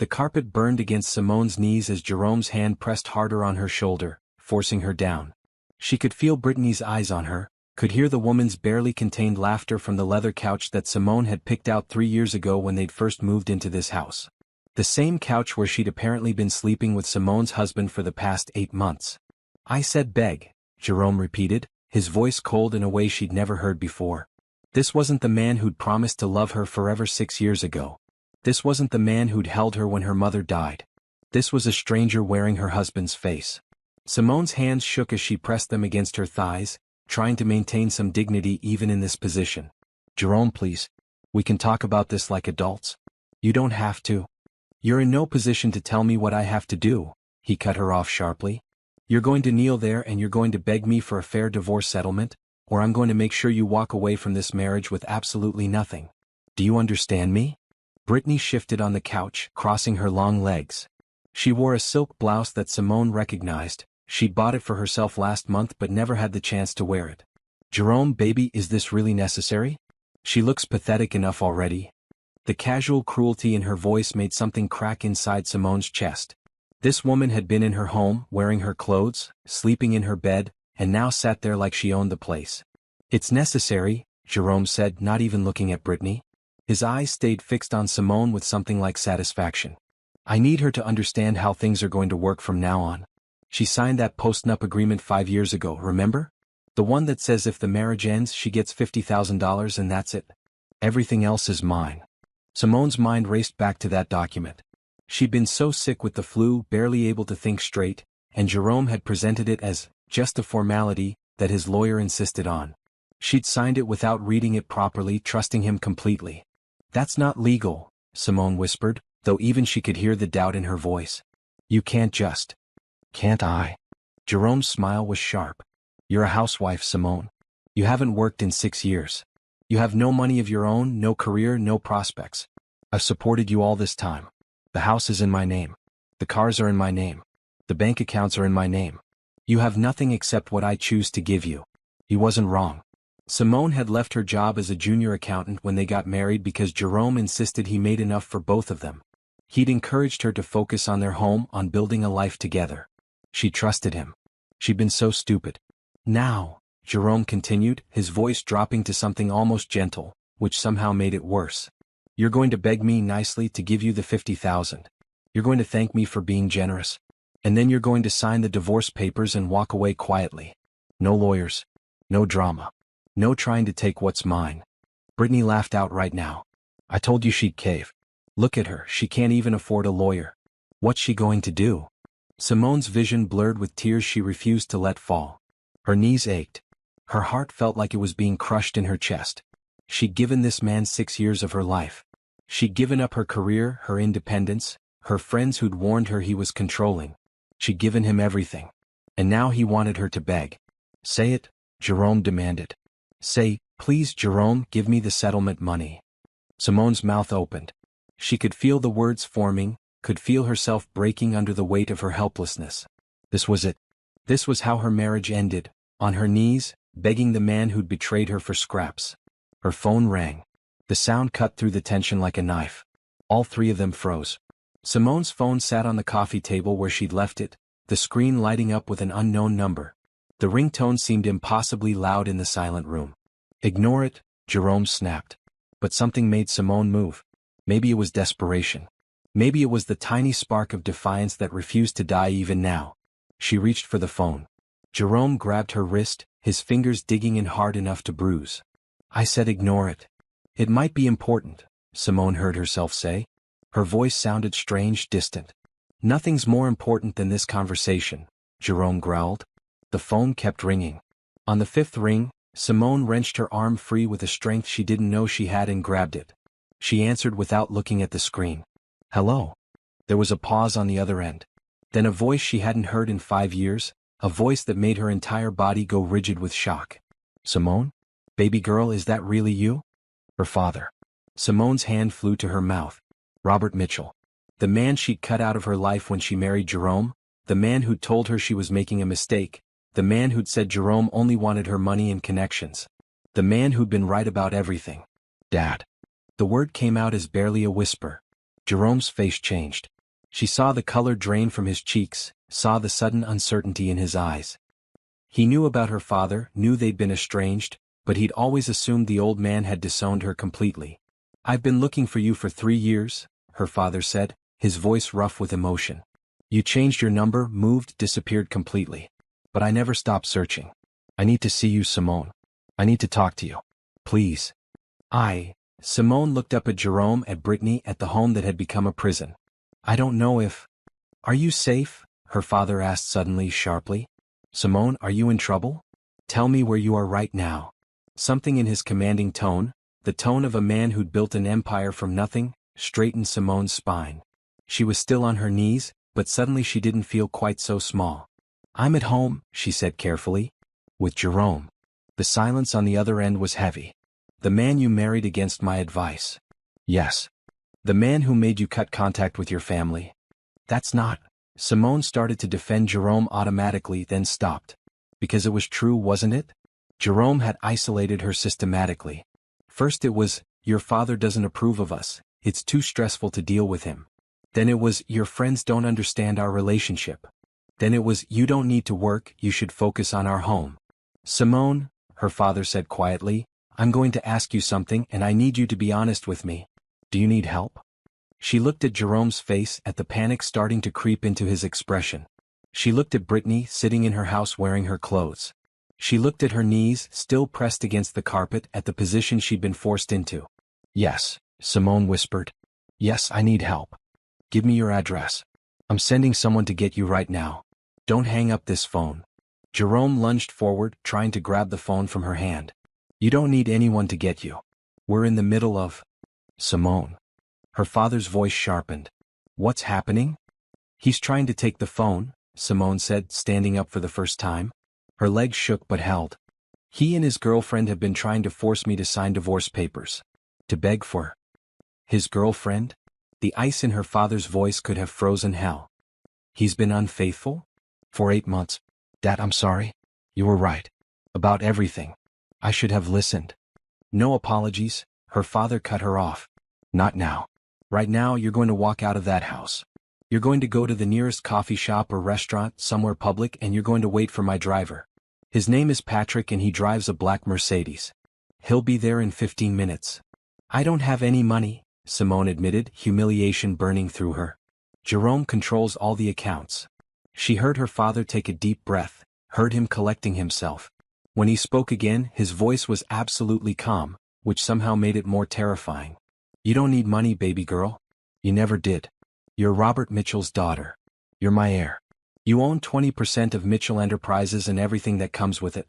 The carpet burned against Simone's knees as Jerome's hand pressed harder on her shoulder, forcing her down. She could feel Brittany's eyes on her, could hear the woman's barely contained laughter from the leather couch that Simone had picked out 3 years ago when they'd first moved into this house. The same couch where she'd apparently been sleeping with Simone's husband for the past 8 months. "I said beg," Jerome repeated, his voice cold in a way she'd never heard before. This wasn't the man who'd promised to love her forever 6 years ago. This wasn't the man who'd held her when her mother died. This was a stranger wearing her husband's face. Simone's hands shook as she pressed them against her thighs, trying to maintain some dignity even in this position. "Jerome, please. We can talk about this like adults. You don't have to. You're in no position to tell me what I have to do," he cut her off sharply. "You're going to kneel there and you're going to beg me for a fair divorce settlement, or I'm going to make sure you walk away from this marriage with absolutely nothing. Do you understand me?" Brittany shifted on the couch, crossing her long legs. She wore a silk blouse that Simone recognized. She'd bought it for herself last month but never had the chance to wear it. "Jerome, baby, is this really necessary? She looks pathetic enough already." The casual cruelty in her voice made something crack inside Simone's chest. This woman had been in her home, wearing her clothes, sleeping in her bed, and now sat there like she owned the place. "It's necessary," Jerome said, not even looking at Brittany. His eyes stayed fixed on Simone with something like satisfaction. "I need her to understand how things are going to work from now on. She signed that post-nup agreement 5 years ago, remember? The one that says if the marriage ends she gets $50,000 and that's it. Everything else is mine." Simone's mind raced back to that document. She'd been so sick with the flu, barely able to think straight, and Jerome had presented it as just a formality that his lawyer insisted on. She'd signed it without reading it properly, trusting him completely. "That's not legal," Simone whispered, though even she could hear the doubt in her voice. "You can't just." "Can't I?" Jerome's smile was sharp. "You're a housewife, Simone. You haven't worked in 6 years. You have no money of your own, no career, no prospects. I've supported you all this time. The house is in my name. The cars are in my name. The bank accounts are in my name. You have nothing except what I choose to give you." He wasn't wrong. Simone had left her job as a junior accountant when they got married because Jerome insisted he made enough for both of them. He'd encouraged her to focus on their home, on building a life together. She trusted him. She'd been so stupid. "Now," Jerome continued, his voice dropping to something almost gentle, which somehow made it worse. "You're going to beg me nicely to give you the $50,000. You're going to thank me for being generous. And then you're going to sign the divorce papers and walk away quietly. No lawyers. No drama. No trying to take what's mine." Brittany laughed outright now. "I told you she'd cave. Look at her, she can't even afford a lawyer. What's she going to do?" Simone's vision blurred with tears she refused to let fall. Her knees ached. Her heart felt like it was being crushed in her chest. She'd given this man 6 years of her life. She'd given up her career, her independence, her friends who'd warned her he was controlling. She'd given him everything. And now he wanted her to beg. "Say it," Jerome demanded. "Say, please, Jerome, give me the settlement money." Simone's mouth opened. She could feel the words forming, could feel herself breaking under the weight of her helplessness. This was it. This was how her marriage ended, on her knees, begging the man who'd betrayed her for scraps. Her phone rang. The sound cut through the tension like a knife. All 3 of them froze. Simone's phone sat on the coffee table where she'd left it, the screen lighting up with an unknown number. The ringtone seemed impossibly loud in the silent room. "Ignore it," Jerome snapped. But something made Simone move. Maybe it was desperation. Maybe it was the tiny spark of defiance that refused to die even now. She reached for the phone. Jerome grabbed her wrist, his fingers digging in hard enough to bruise. "I said ignore it." "It might be important," Simone heard herself say. Her voice sounded strange, distant. "Nothing's more important than this conversation," Jerome growled. The phone kept ringing. On the 5th ring, Simone wrenched her arm free with a strength she didn't know she had and grabbed it. She answered without looking at the screen. "Hello?" There was a pause on the other end. Then a voice she hadn't heard in 5 years, a voice that made her entire body go rigid with shock. "Simone? Baby girl, is that really you?" Her father. Simone's hand flew to her mouth. Robert Mitchell. The man she'd cut out of her life when she married Jerome, the man who'd told her she was making a mistake, the man who'd said Jerome only wanted her money and connections. The man who'd been right about everything. "Dad." The word came out as barely a whisper. Jerome's face changed. She saw the color drain from his cheeks, saw the sudden uncertainty in his eyes. He knew about her father, knew they'd been estranged, but he'd always assumed the old man had disowned her completely. "I've been looking for you for 3 years," her father said, his voice rough with emotion. "You changed your number, moved, disappeared completely. But I never stopped searching. I need to see you, Simone. I need to talk to you. Please." Simone looked up at Jerome, at Brittany, at the home that had become a prison. "I don't know if—" "Are you safe?" her father asked suddenly, sharply. "Simone, are you in trouble? Tell me where you are right now." Something in his commanding tone, the tone of a man who'd built an empire from nothing, straightened Simone's spine. She was still on her knees, but suddenly she didn't feel quite so small. "I'm at home," she said carefully. "With Jerome." The silence on the other end was heavy. "The man you married against my advice?" "Yes." "The man who made you cut contact with your family?" "That's not—" Simone started to defend Jerome automatically, then stopped. Because it was true, wasn't it? Jerome had isolated her systematically. First it was, "Your father doesn't approve of us, it's too stressful to deal with him." Then it was, "Your friends don't understand our relationship." Then it was, "You don't need to work, you should focus on our home." "Simone," her father said quietly, "I'm going to ask you something and I need you to be honest with me. Do you need help?" She looked at Jerome's face, at the panic starting to creep into his expression. She looked at Brittany, sitting in her house wearing her clothes. She looked at her knees, still pressed against the carpet, at the position she'd been forced into. "Yes," Simone whispered. "Yes, I need help. Give me your address. I'm sending someone to get you right now. Don't hang up this phone." Jerome lunged forward, trying to grab the phone from her hand. "You don't need anyone to get you. We're in the middle of—" "Simone." Her father's voice sharpened. "What's happening?" "He's trying to take the phone," Simone said, standing up for the first time. Her legs shook but held. "He and his girlfriend have been trying to force me to sign divorce papers. To beg for—" "His girlfriend?" The ice in her father's voice could have frozen hell. "He's been unfaithful?" "For 8 months. Dad, I'm sorry. You were right. About everything. I should have listened." "No apologies," her father cut her off. "Not now. Right now you're going to walk out of that house. You're going to go to the nearest coffee shop or restaurant, somewhere public, and you're going to wait for my driver. His name is Patrick and he drives a black Mercedes. He'll be there in 15 minutes. "I don't have any money," Simone admitted, humiliation burning through her. "Jerome controls all the accounts." She heard her father take a deep breath, heard him collecting himself. When he spoke again, his voice was absolutely calm, which somehow made it more terrifying. "You don't need money, baby girl. You never did. You're Robert Mitchell's daughter. You're my heir. You own 20% of Mitchell Enterprises and everything that comes with it.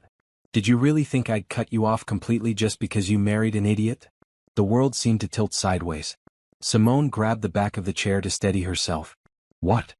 Did you really think I'd cut you off completely just because you married an idiot?" The world seemed to tilt sideways. Simone grabbed the back of the chair to steady herself. "What?"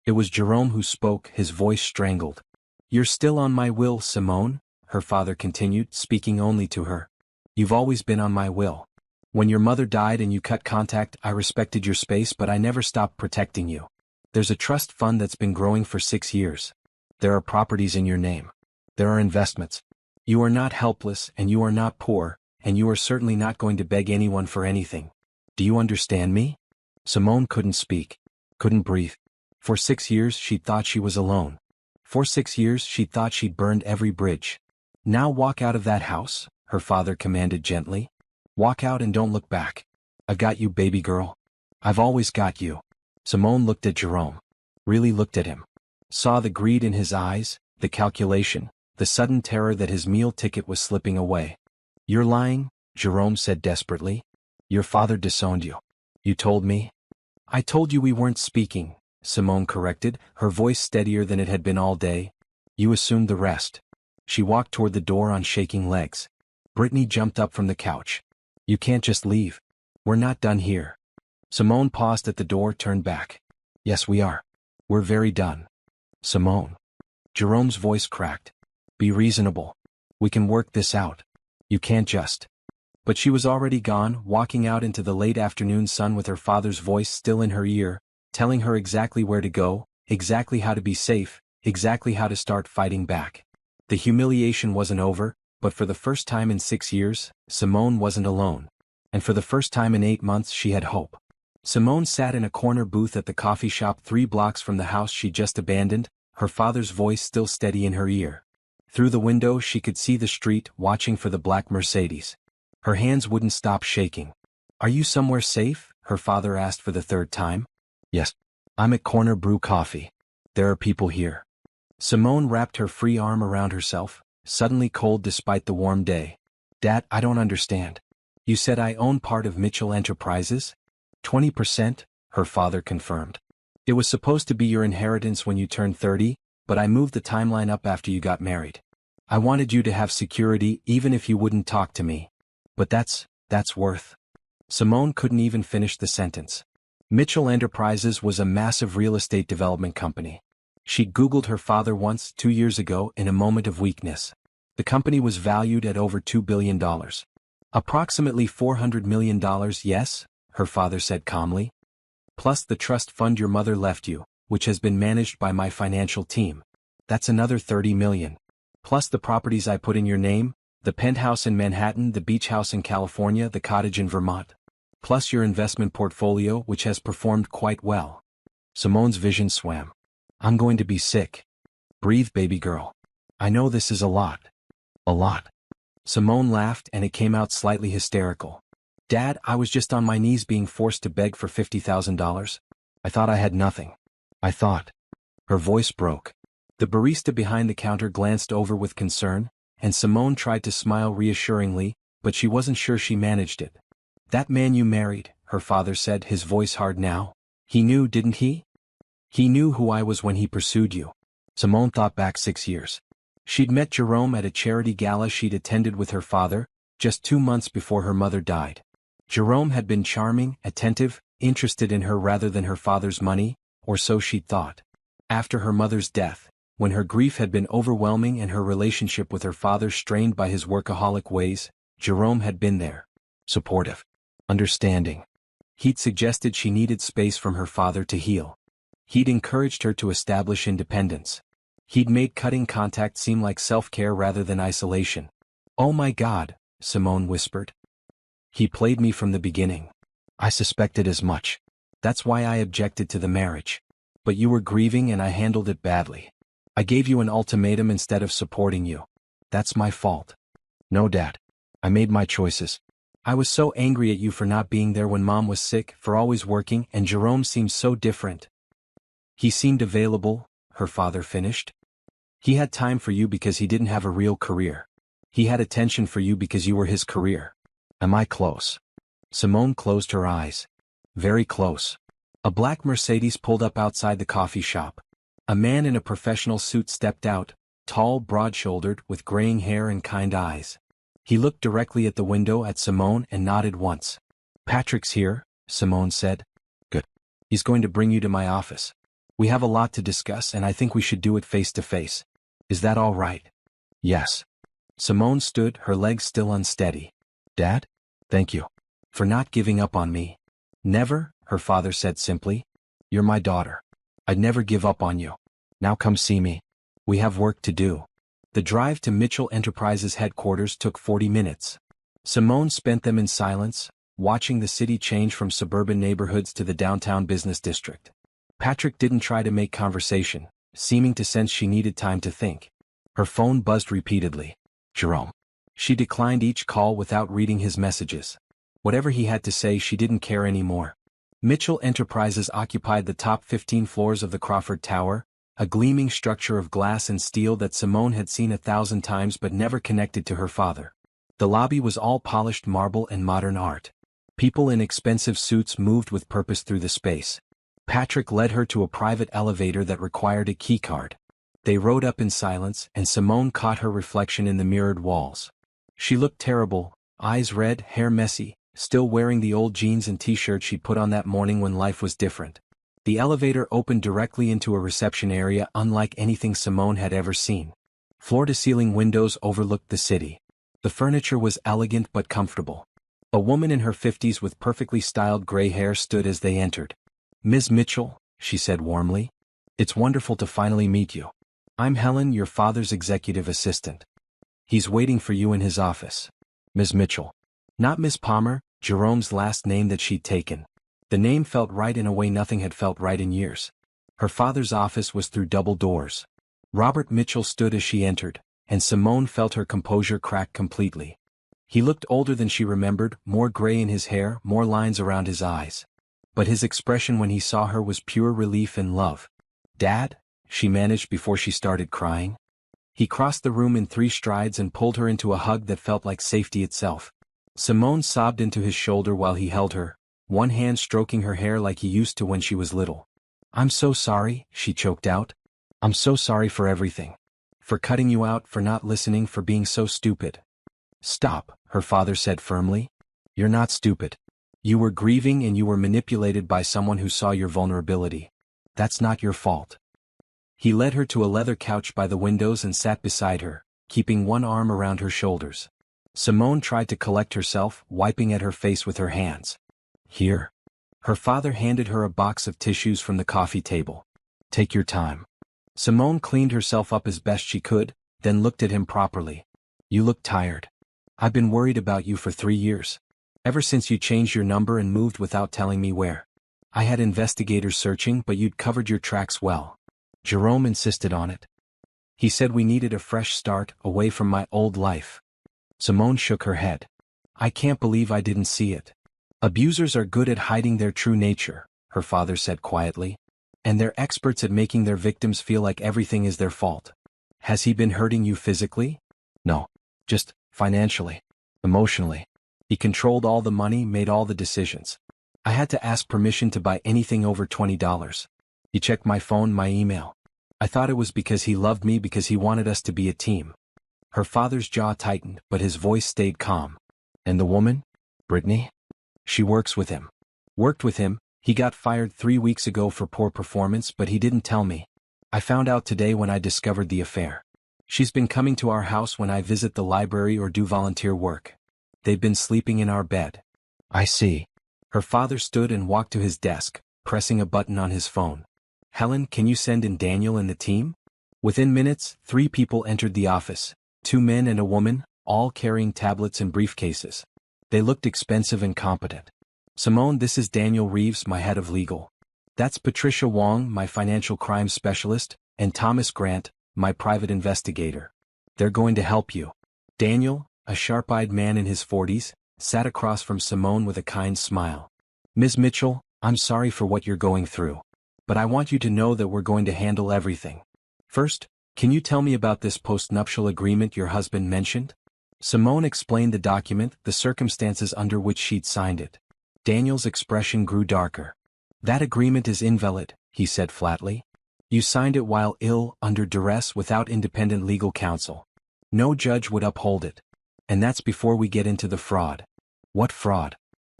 It was Jerome who spoke, his voice strangled. "You're still on my will, Simone," her father continued, speaking only to her. "You've always been on my will. When your mother died and you cut contact, I respected your space, but I never stopped protecting you. There's a trust fund that's been growing for 6 years. There are properties in your name. There are investments. You are not helpless, and you are not poor, and you are certainly not going to beg anyone for anything. Do you understand me?" Simone couldn't speak, couldn't breathe. For 6 years she'd thought she was alone. For 6 years she'd thought she'd burned every bridge. "Now walk out of that house," her father commanded gently. "Walk out and don't look back. I've got you, baby girl. I've always got you." Simone looked at Jerome. Really looked at him. Saw the greed in his eyes, the calculation, the sudden terror that his meal ticket was slipping away. "You're lying," Jerome said desperately. "Your father disowned you. You told me." "I told you we weren't speaking," Simone corrected, her voice steadier than it had been all day. "You assumed the rest." She walked toward the door on shaking legs. Brittany jumped up from the couch. "You can't just leave. We're not done here." Simone paused at the door, turned back. "Yes, we are. We're very done." "Simone." Jerome's voice cracked. "Be reasonable. We can work this out. You can't just—" But she was already gone, walking out into the late afternoon sun with her father's voice still in her ear, telling her exactly where to go, exactly how to be safe, exactly how to start fighting back. The humiliation wasn't over, but for the first time in 6 years, Simone wasn't alone. And for the first time in 8 months she had hope. Simone sat in a corner booth at the coffee shop 3 blocks from the house she just abandoned, her father's voice still steady in her ear. Through the window she could see the street, watching for the black Mercedes. Her hands wouldn't stop shaking. "Are you somewhere safe?" her father asked for the third time. "Yes. I'm at Corner Brew Coffee. There are people here." Simone wrapped her free arm around herself, suddenly cold despite the warm day. "Dad, I don't understand. You said I own part of Mitchell Enterprises?" 20%, her father confirmed. "It was supposed to be your inheritance when you turned 30, but I moved the timeline up after you got married. I wanted you to have security even if you wouldn't talk to me. But that's worth." Simone couldn't even finish the sentence. Mitchell Enterprises was a massive real estate development company. She'd Googled her father once 2 years ago in a moment of weakness. The company was valued at over $2 billion. "Approximately $400 million, yes," her father said calmly. "Plus the trust fund your mother left you, which has been managed by my financial team. That's another $30 million. Plus the properties I put in your name, the penthouse in Manhattan, the beach house in California, the cottage in Vermont. Plus your investment portfolio, which has performed quite well." Simone's vision swam. "I'm going to be sick. Breathe, baby girl. I know this is a lot. A lot." Simone laughed and it came out slightly hysterical. "Dad, I was just on my knees being forced to beg for $50,000. I thought I had nothing. I thought." Her voice broke. The barista behind the counter glanced over with concern, and Simone tried to smile reassuringly, but she wasn't sure she managed it. "That man you married," her father said, his voice hard now. "He knew, didn't he? He knew who I was when he pursued you." Simone thought back 6 years. She'd met Jerome at a charity gala she'd attended with her father, just 2 months before her mother died. Jerome had been charming, attentive, interested in her rather than her father's money, or so she'd thought. After her mother's death, when her grief had been overwhelming and her relationship with her father strained by his workaholic ways, Jerome had been there. Supportive. Understanding. He'd suggested she needed space from her father to heal. He'd encouraged her to establish independence. He'd made cutting contact seem like self-care rather than isolation. "Oh my God," Simone whispered. "He played me from the beginning. I suspected as much. That's why I objected to the marriage. But you were grieving and I handled it badly. I gave you an ultimatum instead of supporting you. That's my fault." "No, Dad. I made my choices. I was so angry at you for not being there when Mom was sick, for always working, and Jerome seemed so different." "He seemed available," her father finished. "He had time for you because he didn't have a real career. He had attention for you because you were his career. Am I close?" Simone closed her eyes. "Very close." A black Mercedes pulled up outside the coffee shop. A man in a professional suit stepped out, tall, broad-shouldered, with graying hair and kind eyes. He looked directly at the window at Simone and nodded once. "Patrick's here," Simone said. "Good. He's going to bring you to my office. We have a lot to discuss and I think we should do it face to face. Is that all right?" "Yes." Simone stood, her legs still unsteady. "Dad? Thank you. For not giving up on me." "Never," her father said simply. "You're my daughter. I'd never give up on you. Now come see me. We have work to do." The drive to Mitchell Enterprises headquarters took 40 minutes. Simone spent them in silence, watching the city change from suburban neighborhoods to the downtown business district. Patrick didn't try to make conversation, seeming to sense she needed time to think. Her phone buzzed repeatedly. Jerome. She declined each call without reading his messages. Whatever he had to say, she didn't care anymore. Mitchell Enterprises occupied the top 15 floors of the Crawford Tower, a gleaming structure of glass and steel that Simone had seen 1,000 times but never connected to her father. The lobby was all polished marble and modern art. People in expensive suits moved with purpose through the space. Patrick led her to a private elevator that required a keycard. They rode up in silence, and Simone caught her reflection in the mirrored walls. She looked terrible, eyes red, hair messy, still wearing the old jeans and t-shirt she'd put on that morning when life was different. The elevator opened directly into a reception area unlike anything Simone had ever seen. Floor-to-ceiling windows overlooked the city. The furniture was elegant but comfortable. A woman in her 50s with perfectly styled gray hair stood as they entered. "Ms. Mitchell," she said warmly. "It's wonderful to finally meet you. I'm Helen, your father's executive assistant. He's waiting for you in his office." Ms. Mitchell. Not Miss Palmer, Jerome's last name that she'd taken. The name felt right in a way nothing had felt right in years. Her father's office was through double doors. Robert Mitchell stood as she entered, and Simone felt her composure crack completely. He looked older than she remembered, more gray in his hair, more lines around his eyes. But his expression when he saw her was pure relief and love. "Dad?" she managed before she started crying. He crossed the room in 3 strides and pulled her into a hug that felt like safety itself. Simone sobbed into his shoulder while he held her, one hand stroking her hair like he used to when she was little. "I'm so sorry," she choked out. "I'm so sorry for everything. For cutting you out, for not listening, for being so stupid." "Stop," her father said firmly. "You're not stupid. You were grieving and you were manipulated by someone who saw your vulnerability. That's not your fault." He led her to a leather couch by the windows and sat beside her, keeping one arm around her shoulders. Simone tried to collect herself, wiping at her face with her hands. "Here." Her father handed her a box of tissues from the coffee table. "Take your time." Simone cleaned herself up as best she could, then looked at him properly. "You look tired. I've been worried about you for 3 years. Ever since you changed your number and moved without telling me where. I had investigators searching, but you'd covered your tracks well. Jerome insisted on it. He said we needed a fresh start, away from my old life." Simone shook her head. "I can't believe I didn't see it." "Abusers are good at hiding their true nature," her father said quietly. "And they're experts at making their victims feel like everything is their fault." "Has he been hurting you physically?" "No. Just financially. Emotionally. He controlled all the money, made all the decisions. I had to ask permission to buy anything over $20. He checked my phone, my email. I thought it was because he loved me, because he wanted us to be a team." Her father's jaw tightened, but his voice stayed calm. "And the woman? Brittany? She works with him." "Worked with him? He got fired 3 weeks ago for poor performance, but he didn't tell me. I found out today when I discovered the affair. She's been coming to our house when I visit the library or do volunteer work. They've been sleeping in our bed." "I see." Her father stood and walked to his desk, pressing a button on his phone. "Helen, can you send in Daniel and the team?" Within minutes, 3 people entered the office, 2 men and a woman, all carrying tablets and briefcases. They looked expensive and competent. "Simone, this is Daniel Reeves, my head of legal. That's Patricia Wong, my financial crimes specialist, and Thomas Grant, my private investigator. They're going to help you." Daniel, a sharp-eyed man in his 40s, sat across from Simone with a kind smile. "Ms. Mitchell, I'm sorry for what you're going through. But I want you to know that we're going to handle everything. First, can you tell me about this postnuptial agreement your husband mentioned?" Simone explained the document, the circumstances under which she'd signed it. Daniel's expression grew darker. "That agreement is invalid," he said flatly. "You signed it while ill, under duress, without independent legal counsel. No judge would uphold it. And that's before we get into the fraud." "What fraud?"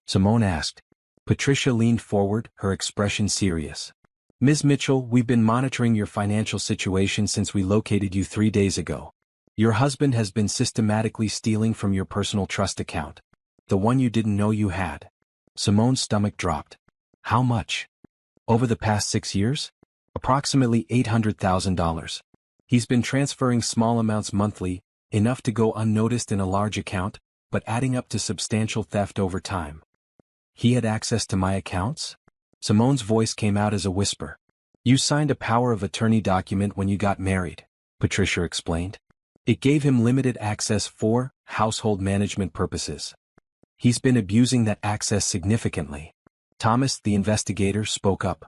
Simone asked. Patricia leaned forward, her expression serious. "Ms. Mitchell, we've been monitoring your financial situation since we located you 3 days ago. Your husband has been systematically stealing from your personal trust account. The one you didn't know you had." Simone's stomach dropped. "How much?" "Over the past 6 years? Approximately $800,000. He's been transferring small amounts monthly, enough to go unnoticed in a large account, but adding up to substantial theft over time." "He had access to my accounts?" Simone's voice came out as a whisper. "You signed a power of attorney document when you got married," Patricia explained. "It gave him limited access for household management purposes. He's been abusing that access significantly." Thomas, the investigator, spoke up.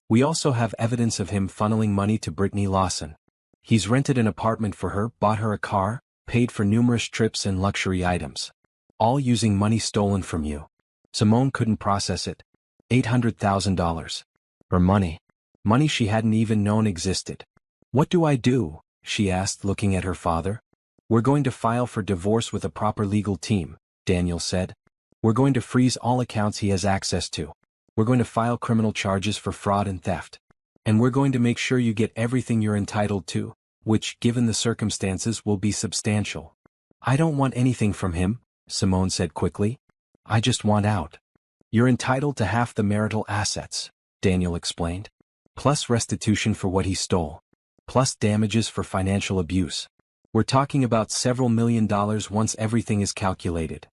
"We also have evidence of him funneling money to Brittany Lawson. He's rented an apartment for her, bought her a car, paid for numerous trips and luxury items. All using money stolen from you." Simone couldn't process it. $800,000. Her money. Money she hadn't even known existed. "What do I do?" she asked, looking at her father. "We're going to file for divorce with a proper legal team," Daniel said. "We're going to freeze all accounts he has access to. We're going to file criminal charges for fraud and theft. And we're going to make sure you get everything you're entitled to, which, given the circumstances, will be substantial." "I don't want anything from him," Simone said quickly. "I just want out." "You're entitled to half the marital assets," Daniel explained. "Plus restitution for what he stole. Plus damages for financial abuse. We're talking about several $1,000,000 once everything is calculated."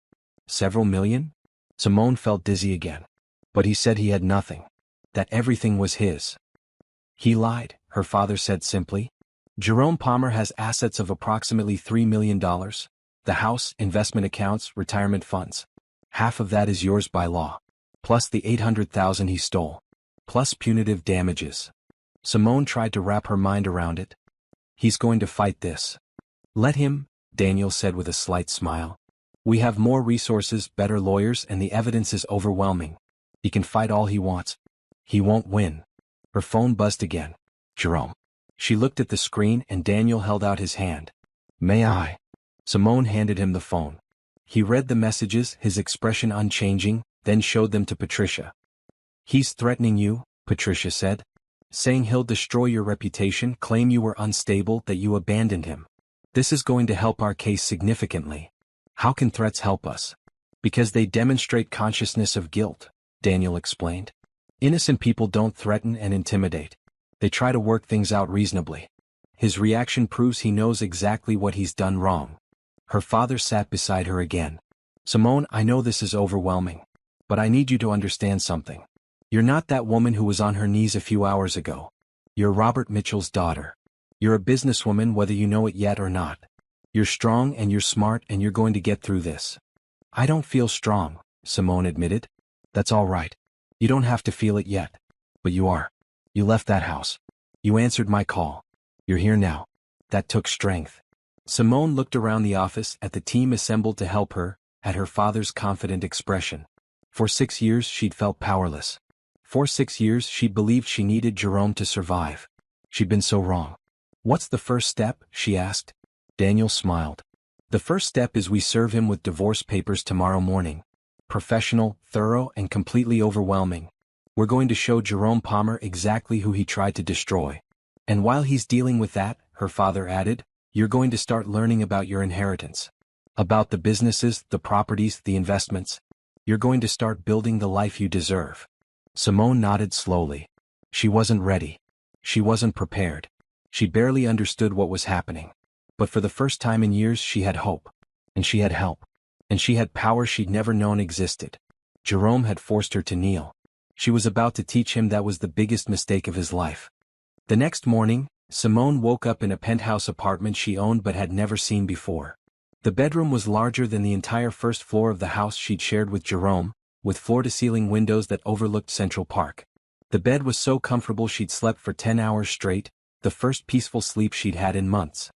"Several million?" Simone felt dizzy again. But he said he had nothing. That everything was his. He lied, her father said simply. Jerome Palmer has assets of approximately $3 million. The house, investment accounts, retirement funds. Half of that is yours by law. Plus the $800,000 he stole. Plus punitive damages. Simone tried to wrap her mind around it. He's going to fight this. Let him, Daniel said with a slight smile. We have more resources, better lawyers, and the evidence is overwhelming. He can fight all he wants. He won't win. Her phone buzzed again. Jerome. She looked at the screen and Daniel held out his hand. May I? Simone handed him the phone. He read the messages, his expression unchanging, then showed them to Patricia. He's threatening you, Patricia said. Saying he'll destroy your reputation, claim you were unstable, that you abandoned him. This is going to help our case significantly. How can threats help us? Because they demonstrate consciousness of guilt, Daniel explained. Innocent people don't threaten and intimidate. They try to work things out reasonably. His reaction proves he knows exactly what he's done wrong. Her father sat beside her again. Simone, I know this is overwhelming. But I need you to understand something. You're not that woman who was on her knees a few hours ago. You're Robert Mitchell's daughter. You're a businesswoman whether you know it yet or not. You're strong and you're smart and you're going to get through this. I don't feel strong, Simone admitted. That's all right. You don't have to feel it yet. But you are. You left that house. You answered my call. You're here now. That took strength. Simone looked around the office at the team assembled to help her, at her father's confident expression. For 6 years she'd felt powerless. For 6 years she'd believed she needed Jerome to survive. She'd been so wrong. What's the first step? She asked. Daniel smiled. The first step is we serve him with divorce papers tomorrow morning. Professional, thorough, and completely overwhelming. We're going to show Jerome Palmer exactly who he tried to destroy. And while he's dealing with that, her father added, you're going to start learning about your inheritance. About the businesses, the properties, the investments. You're going to start building the life you deserve. Simone nodded slowly. She wasn't ready. She wasn't prepared. She barely understood what was happening. But for the first time in years she had hope. And she had help. And she had power she'd never known existed. Jerome had forced her to kneel. She was about to teach him that was the biggest mistake of his life. The next morning, Simone woke up in a penthouse apartment she owned but had never seen before. The bedroom was larger than the entire first floor of the house she'd shared with Jerome, with floor-to-ceiling windows that overlooked Central Park. The bed was so comfortable she'd slept for 10 hours straight, the first peaceful sleep she'd had in months.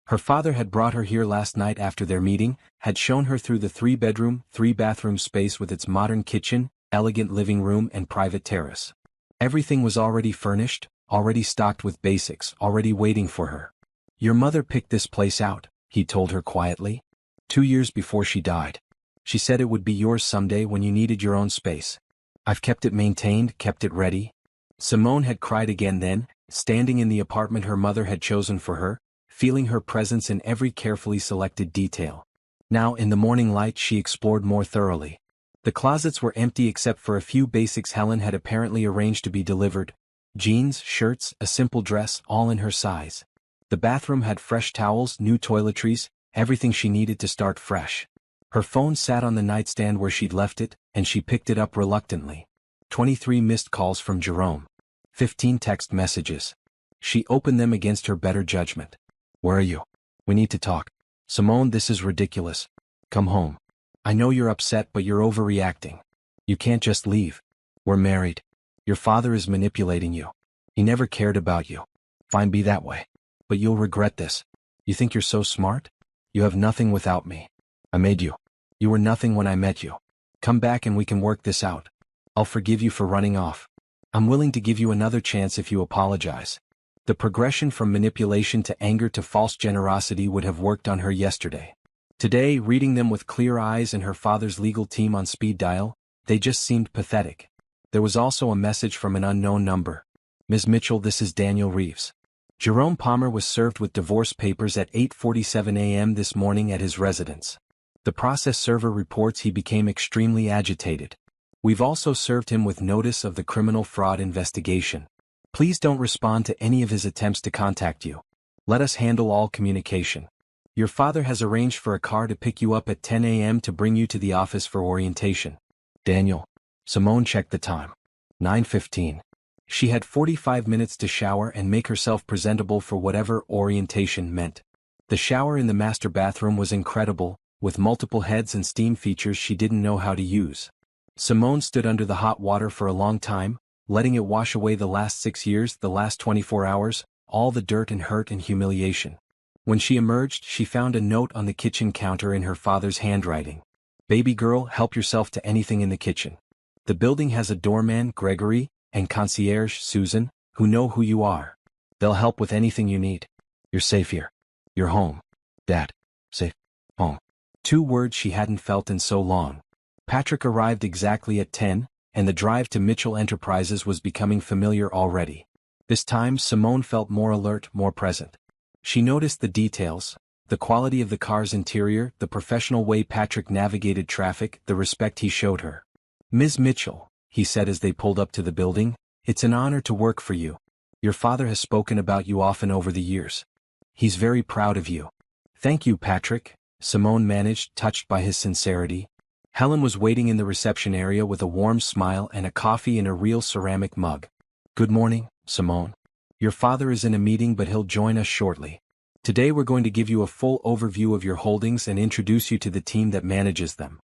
Her father had brought her here last night after their meeting, had shown her through the 3-bedroom, 3-bathroom space with its modern kitchen, elegant living room and private terrace. Everything was already furnished, already stocked with basics, already waiting for her. Your mother picked this place out, he told her quietly. 2 years before she died. She said it would be yours someday when you needed your own space. I've kept it maintained, kept it ready. Simone had cried again then, standing in the apartment her mother had chosen for her, feeling her presence in every carefully selected detail. Now in the morning light she explored more thoroughly. The closets were empty except for a few basics Helen had apparently arranged to be delivered. Jeans, shirts, a simple dress, all in her size. The bathroom had fresh towels, new toiletries, everything she needed to start fresh. Her phone sat on the nightstand where she'd left it, and she picked it up reluctantly. 23 missed calls from Jerome. 15 text messages. She opened them against her better judgment. Where are you? We need to talk. Simone, this is ridiculous. Come home. I know you're upset but you're overreacting. You can't just leave. We're married. Your father is manipulating you. He never cared about you. Fine, be that way. But you'll regret this. You think you're so smart? You have nothing without me. I made you. You were nothing when I met you. Come back and we can work this out. I'll forgive you for running off. I'm willing to give you another chance if you apologize. The progression from manipulation to anger to false generosity would have worked on her yesterday. Today, reading them with clear eyes and her father's legal team on speed dial, they just seemed pathetic. There was also a message from an unknown number. Ms. Mitchell, this is Daniel Reeves. Jerome Palmer was served with divorce papers at 8:47 a.m. this morning at his residence. The process server reports he became extremely agitated. We've also served him with notice of the criminal fraud investigation. Please don't respond to any of his attempts to contact you. Let us handle all communication. Your father has arranged for a car to pick you up at 10 a.m. to bring you to the office for orientation. Daniel. Simone checked the time. 9:15. She had 45 minutes to shower and make herself presentable for whatever orientation meant. The shower in the master bathroom was incredible, with multiple heads and steam features she didn't know how to use. Simone stood under the hot water for a long time, letting it wash away the last 6 years, the last 24 hours, all the dirt and hurt and humiliation. When she emerged, she found a note on the kitchen counter in her father's handwriting. "Baby girl, help yourself to anything in the kitchen. The building has a doorman, Gregory, and concierge, Susan, who know who you are. They'll help with anything you need. You're safe here. You're home. Dad. Safe. Home." 2 words she hadn't felt in so long. Patrick arrived exactly at 10, and the drive to Mitchell Enterprises was becoming familiar already. This time Simone felt more alert, more present. She noticed the details, the quality of the car's interior, the professional way Patrick navigated traffic, the respect he showed her. "Ms. Mitchell," he said as they pulled up to the building, "it's an honor to work for you. Your father has spoken about you often over the years. He's very proud of you." "Thank you, Patrick," Simone managed, touched by his sincerity. Helen was waiting in the reception area with a warm smile and a coffee in a real ceramic mug. "Good morning, Simone. Your father is in a meeting but he'll join us shortly. Today we're going to give you a full overview of your holdings and introduce you to the team that manages them."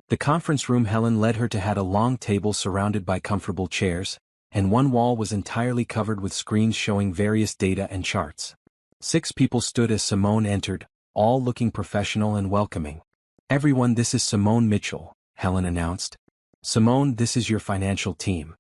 The conference room Helen led her to had a long table surrounded by comfortable chairs, and one wall was entirely covered with screens showing various data and charts. 6 people stood as Simone entered, all looking professional and welcoming. "Everyone, this is Simone Mitchell," Helen announced. "Simone, this is your financial team."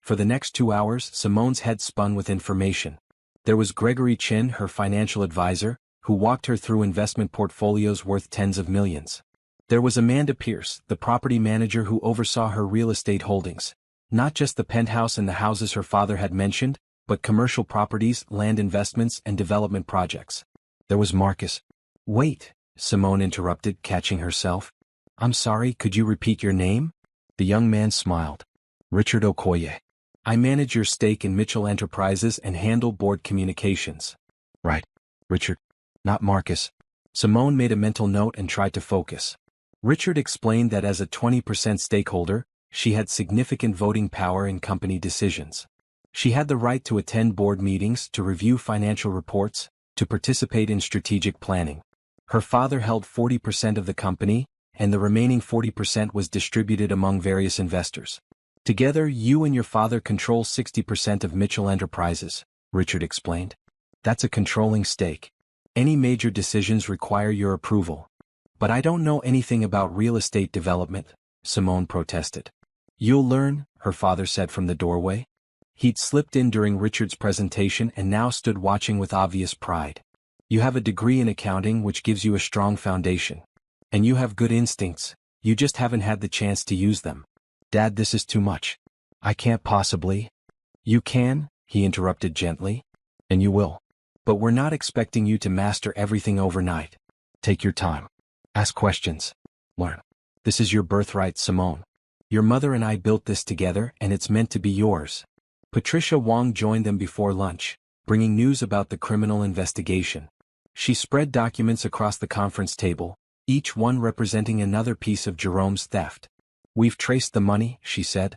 For the next 2 hours, Simone's head spun with information. There was Gregory Chin, her financial advisor, who walked her through investment portfolios worth tens of millions. There was Amanda Pierce, the property manager who oversaw her real estate holdings. Not just the penthouse and the houses her father had mentioned, but commercial properties, land investments, and development projects. There was Marcus. "Wait," Simone interrupted, catching herself. "I'm sorry, could you repeat your name?" The young man smiled. "Richard Okoye. I manage your stake in Mitchell Enterprises and handle board communications." "Right, Richard. Not Marcus." Simone made a mental note and tried to focus. Richard explained that as a 20% stakeholder, she had significant voting power in company decisions. She had the right to attend board meetings, to review financial reports, to participate in strategic planning. Her father held 40% of the company, and the remaining 40% was distributed among various investors. "Together, you and your father control 60% of Mitchell Enterprises," Richard explained. "That's a controlling stake. Any major decisions require your approval." "But I don't know anything about real estate development," Simone protested. "You'll learn," her father said from the doorway. He'd slipped in during Richard's presentation and now stood watching with obvious pride. "You have a degree in accounting which gives you a strong foundation. And you have good instincts, you just haven't had the chance to use them." "Dad, this is too much. I can't possibly." "You can," he interrupted gently. "And you will. But we're not expecting you to master everything overnight. Take your time. Ask questions. Learn. This is your birthright, Simone. Your mother and I built this together and it's meant to be yours." Patricia Wong joined them before lunch, bringing news about the criminal investigation. She spread documents across the conference table, each one representing another piece of Jerome's theft. "We've traced the money," she said.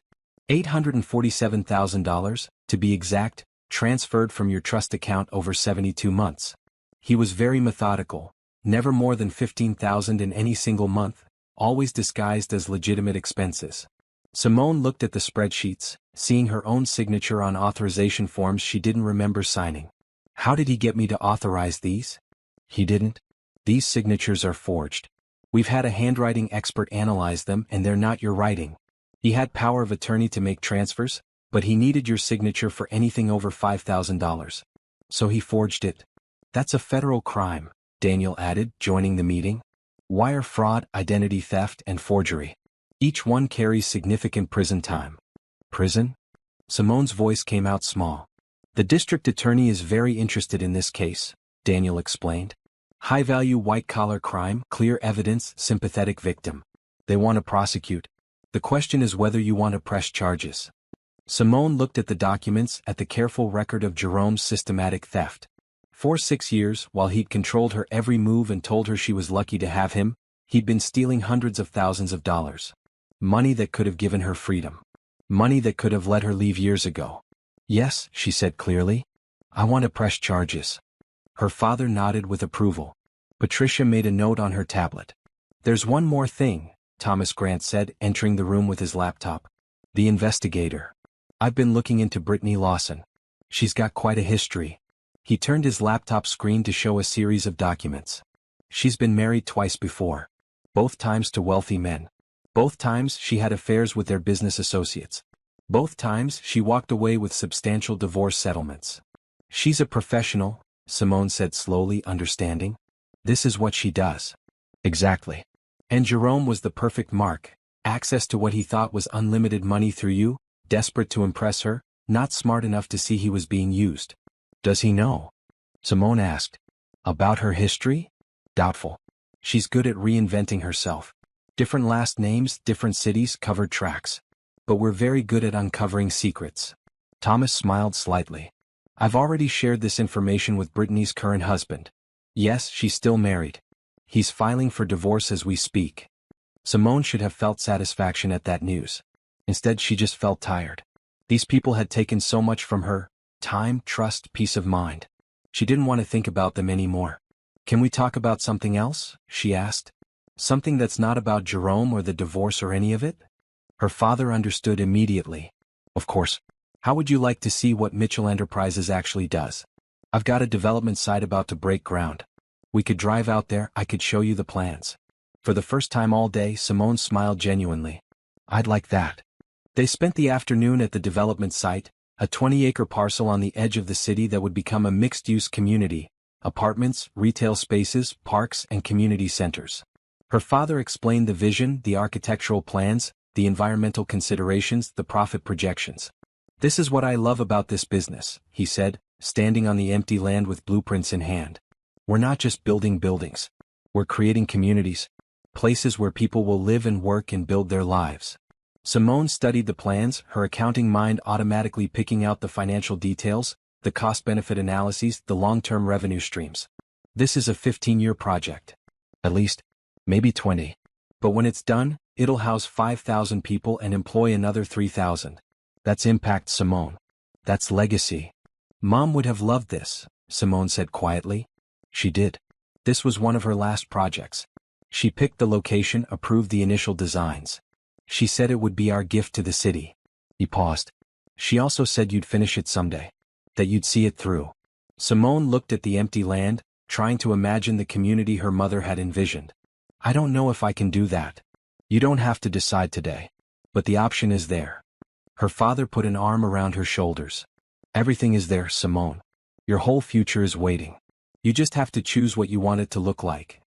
$847,000, to be exact, transferred from your trust account over 72 months. He was very methodical, never more than $15,000 in any single month, always disguised as legitimate expenses. Simone looked at the spreadsheets, seeing her own signature on authorization forms she didn't remember signing. "How did he get me to authorize these?" "He didn't. These signatures are forged. We've had a handwriting expert analyze them and they're not your writing. He had power of attorney to make transfers, but he needed your signature for anything over $5,000. So he forged it." "That's a federal crime," Daniel added, joining the meeting. "Wire fraud, identity theft, and forgery. Each one carries significant prison time." "Prison?" Simone's voice came out small. "The district attorney is very interested in this case," Daniel explained. "High-value white-collar crime, clear evidence, sympathetic victim. They want to prosecute. The question is whether you want to press charges." Simone looked at the documents, at the careful record of Jerome's systematic theft. For 6 years, while he'd controlled her every move and told her she was lucky to have him, he'd been stealing hundreds of thousands of dollars. Money that could have given her freedom. Money that could have let her leave years ago. Yes, she said clearly. I want to press charges. Her father nodded with approval. Patricia made a note on her tablet. There's one more thing, Thomas Grant said, entering the room with his laptop. The investigator. I've been looking into Brittany Lawson. She's got quite a history. He turned his laptop screen to show a series of documents. She's been married twice before. Both times to wealthy men. Both times she had affairs with their business associates. Both times she walked away with substantial divorce settlements. She's a professional, Simone said slowly, understanding. This is what she does. Exactly. And Jerome was the perfect mark. Access to what he thought was unlimited money through you, desperate to impress her, not smart enough to see he was being used. Does he know? Simone asked. About her history? Doubtful. She's good at reinventing herself. Different last names, different cities, covered tracks. But we're very good at uncovering secrets. Thomas smiled slightly. I've already shared this information with Brittany's current husband. Yes, she's still married. He's filing for divorce as we speak. Simone should have felt satisfaction at that news. Instead, she just felt tired. These people had taken so much from her: time, trust, peace of mind. She didn't want to think about them anymore. Can we talk about something else? She asked. Something that's not about Jerome or the divorce or any of it? Her father understood immediately. Of course. How would you like to see what Mitchell Enterprises actually does? I've got a development site about to break ground. We could drive out there, I could show you the plans. For the first time all day, Simone smiled genuinely. I'd like that. They spent the afternoon at the development site, a 20-acre parcel on the edge of the city that would become a mixed-use community: apartments, retail spaces, parks, and community centers. Her father explained the vision, the architectural plans, the environmental considerations, the profit projections. This is what I love about this business, he said, standing on the empty land with blueprints in hand. We're not just building buildings. We're creating communities, places where people will live and work and build their lives. Simone studied the plans, her accounting mind automatically picking out the financial details, the cost-benefit analyses, the long-term revenue streams. This is a 15-year project. At least, maybe 20. But when it's done, it'll house 5,000 people and employ another 3,000. That's impact, Simone. That's legacy. Mom would have loved this, Simone said quietly. She did. This was one of her last projects. She picked the location, approved the initial designs. She said it would be our gift to the city. He paused. She also said you'd finish it someday. That you'd see it through. Simone looked at the empty land, trying to imagine the community her mother had envisioned. I don't know if I can do that. You don't have to decide today. But the option is there. Her father put an arm around her shoulders. Everything is there, Simone. Your whole future is waiting. You just have to choose what you want it to look like.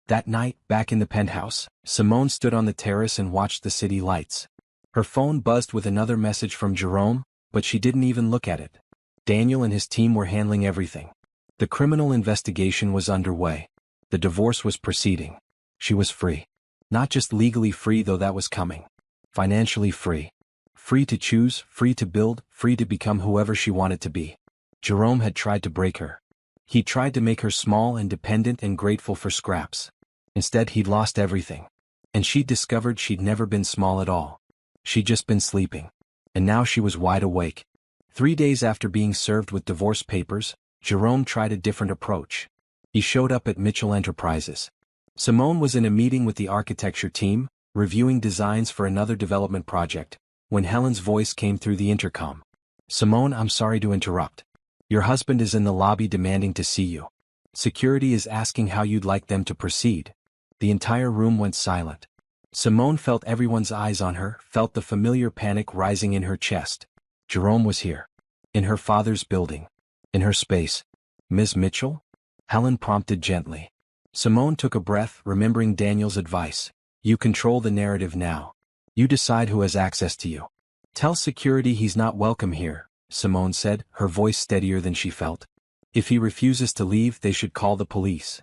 That night, back in the penthouse, Simone stood on the terrace and watched the city lights. Her phone buzzed with another message from Jerome, but she didn't even look at it. Daniel and his team were handling everything. The criminal investigation was underway. The divorce was proceeding. She was free. Not just legally free, though that was coming. Financially free. Free to choose, free to build, free to become whoever she wanted to be. Jerome had tried to break her. He tried to make her small and dependent and grateful for scraps. Instead, he'd lost everything. And she'd discovered she'd never been small at all. She'd just been sleeping. And now she was wide awake. 3 days after being served with divorce papers, Jerome tried a different approach. He showed up at Mitchell Enterprises. Simone was in a meeting with the architecture team, reviewing designs for another development project, when Helen's voice came through the intercom. Simone, I'm sorry to interrupt. Your husband is in the lobby demanding to see you. Security is asking how you'd like them to proceed. The entire room went silent. Simone felt everyone's eyes on her, felt the familiar panic rising in her chest. Jerome was here. In her father's building. In her space. Ms. Mitchell? Helen prompted gently. Simone took a breath, remembering Daniel's advice. You control the narrative now. You decide who has access to you. Tell security he's not welcome here, Simone said, her voice steadier than she felt. If he refuses to leave, they should call the police.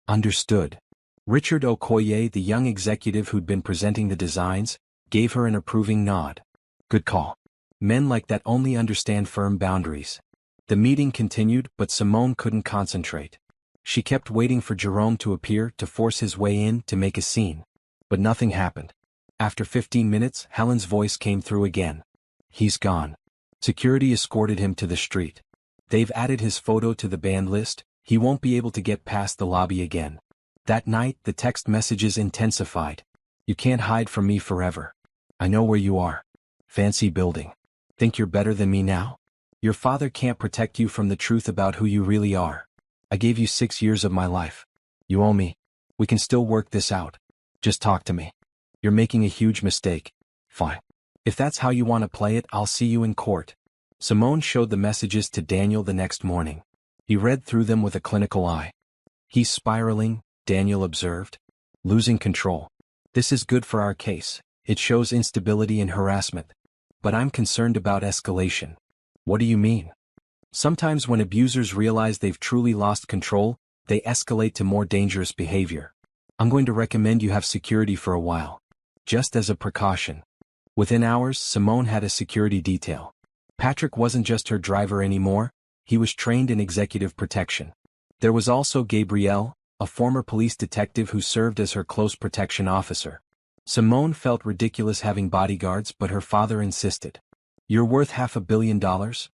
Understood. Richard Okoye, the young executive who'd been presenting the designs, gave her an approving nod. Good call. Men like that only understand firm boundaries. The meeting continued, but Simone couldn't concentrate. She kept waiting for Jerome to appear, to force his way in, to make a scene. But nothing happened. After 15 minutes, Helen's voice came through again. He's gone. Security escorted him to the street. They've added his photo to the banned list. He won't be able to get past the lobby again. That night, the text messages intensified. You can't hide from me forever. I know where you are. Fancy building. Think you're better than me now? Your father can't protect you from the truth about who you really are. I gave you 6 years of my life. You owe me. We can still work this out. Just talk to me. You're making a huge mistake. Fine. If that's how you want to play it, I'll see you in court. Simone showed the messages to Daniel the next morning. He read through them with a clinical eye. He's spiraling, Daniel observed. Losing control. This is good for our case. It shows instability and harassment. But I'm concerned about escalation. What do you mean? Sometimes when abusers realize they've truly lost control, they escalate to more dangerous behavior. I'm going to recommend you have security for a while. Just as a precaution. Within hours, Simone had a security detail. Patrick wasn't just her driver anymore, he was trained in executive protection. There was also Gabrielle, a former police detective who served as her close protection officer. Simone felt ridiculous having bodyguards, but her father insisted. You're worth $500 million,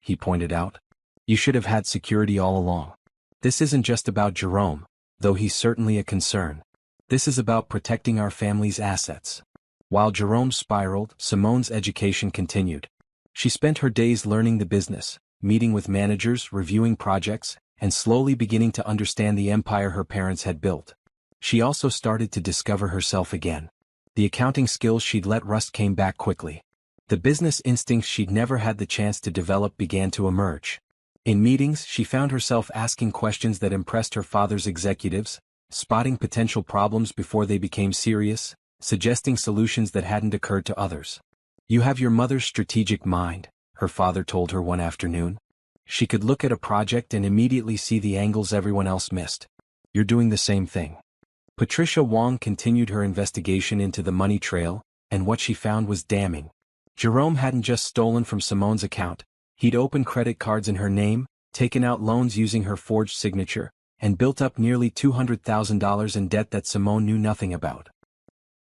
he pointed out. You should have had security all along. This isn't just about Jerome, though he's certainly a concern. This is about protecting our family's assets. While Jerome spiraled, Simone's education continued. She spent her days learning the business, meeting with managers, reviewing projects, and slowly beginning to understand the empire her parents had built. She also started to discover herself again. The accounting skills she'd let rust came back quickly. The business instincts she'd never had the chance to develop began to emerge. In meetings, she found herself asking questions that impressed her father's executives, spotting potential problems before they became serious, suggesting solutions that hadn't occurred to others. You have your mother's strategic mind, her father told her one afternoon. She could look at a project and immediately see the angles everyone else missed. You're doing the same thing. Patricia Wong continued her investigation into the money trail, and what she found was damning. Jerome hadn't just stolen from Simone's account, he'd opened credit cards in her name, taken out loans using her forged signature, and built up nearly $200,000 in debt that Simone knew nothing about.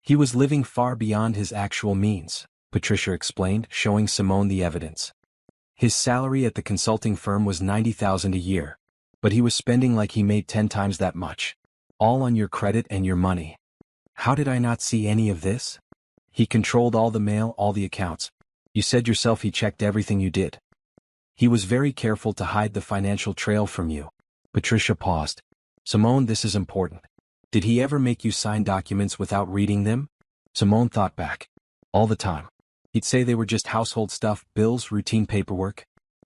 He was living far beyond his actual means, Patricia explained, showing Simone the evidence. His salary at the consulting firm was $90,000 a year, but he was spending like he made 10 times that much. All on your credit and your money. How did I not see any of this? He controlled all the mail, all the accounts. You said yourself he checked everything you did. He was very careful to hide the financial trail from you. Patricia paused. Simone, this is important. Did he ever make you sign documents without reading them? Simone thought back. All the time. He'd say they were just household stuff, bills, routine paperwork.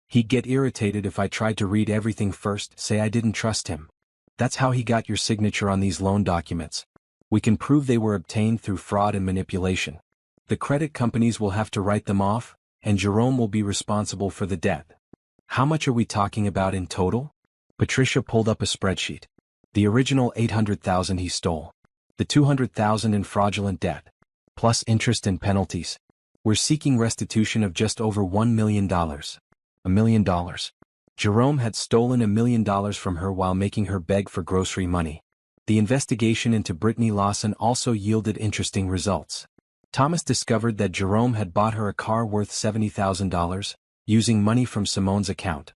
He'd get irritated if I tried to read everything first, say I didn't trust him. That's how he got your signature on these loan documents. We can prove they were obtained through fraud and manipulation. The credit companies will have to write them off, and Jerome will be responsible for the debt. How much are we talking about in total? Patricia pulled up a spreadsheet. The original $800,000 he stole. The $200,000 in fraudulent debt. Plus interest and penalties. We're seeking restitution of just over $1 million. $1 million. Jerome had stolen $1 million from her while making her beg for grocery money. The investigation into Brittany Lawson also yielded interesting results. Thomas discovered that Jerome had bought her a car worth $70,000, using money from Simone's account.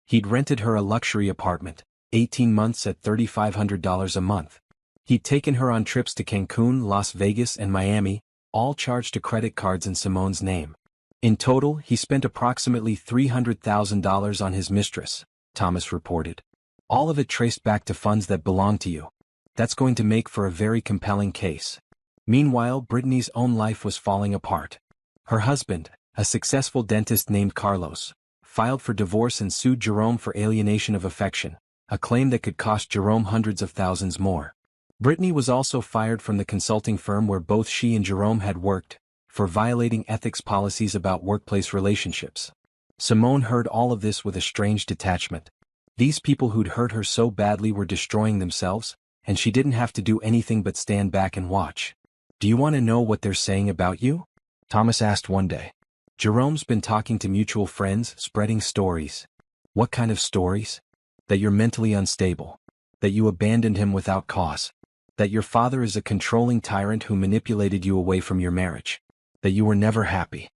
He'd rented her a luxury apartment, 18 months at $3,500 a month. He'd taken her on trips to Cancun, Las Vegas, and Miami, all charged to credit cards in Simone's name. In total, he spent approximately $300,000 on his mistress, Thomas reported. All of it traced back to funds that belonged to you. That's going to make for a very compelling case. Meanwhile, Brittany's own life was falling apart. Her husband, a successful dentist named Carlos, filed for divorce and sued Jerome for alienation of affection, a claim that could cost Jerome hundreds of thousands more. Brittany was also fired from the consulting firm where both she and Jerome had worked, for violating ethics policies about workplace relationships. Simone heard all of this with a strange detachment. These people who'd hurt her so badly were destroying themselves, and she didn't have to do anything but stand back and watch. Do you want to know what they're saying about you? Thomas asked one day. Jerome's been talking to mutual friends, spreading stories. What kind of stories? That you're mentally unstable. That you abandoned him without cause. That your father is a controlling tyrant who manipulated you away from your marriage. That you were never happy.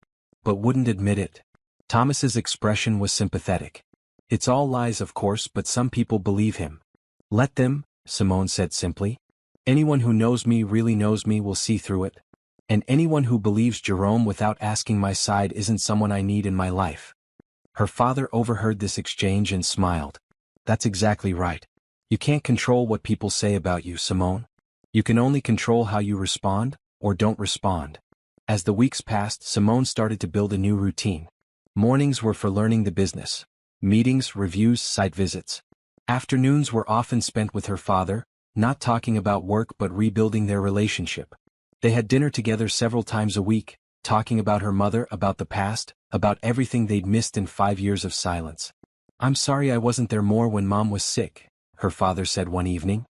but wouldn't admit it. Thomas's expression was sympathetic. It's all lies, of course, but some people believe him. Let them, Simone said simply. Anyone who knows me really knows me will see through it. And anyone who believes Jerome without asking my side isn't someone I need in my life. Her father overheard this exchange and smiled. That's exactly right. You can't control what people say about you, Simone. You can only control how you respond, or don't respond. As the weeks passed, Simone started to build a new routine. Mornings were for learning the business. Meetings, reviews, site visits. Afternoons were often spent with her father, not talking about work but rebuilding their relationship. They had dinner together several times a week, talking about her mother, about the past, about everything they'd missed in 5 years of silence. I'm sorry I wasn't there more when Mom was sick, her father said one evening.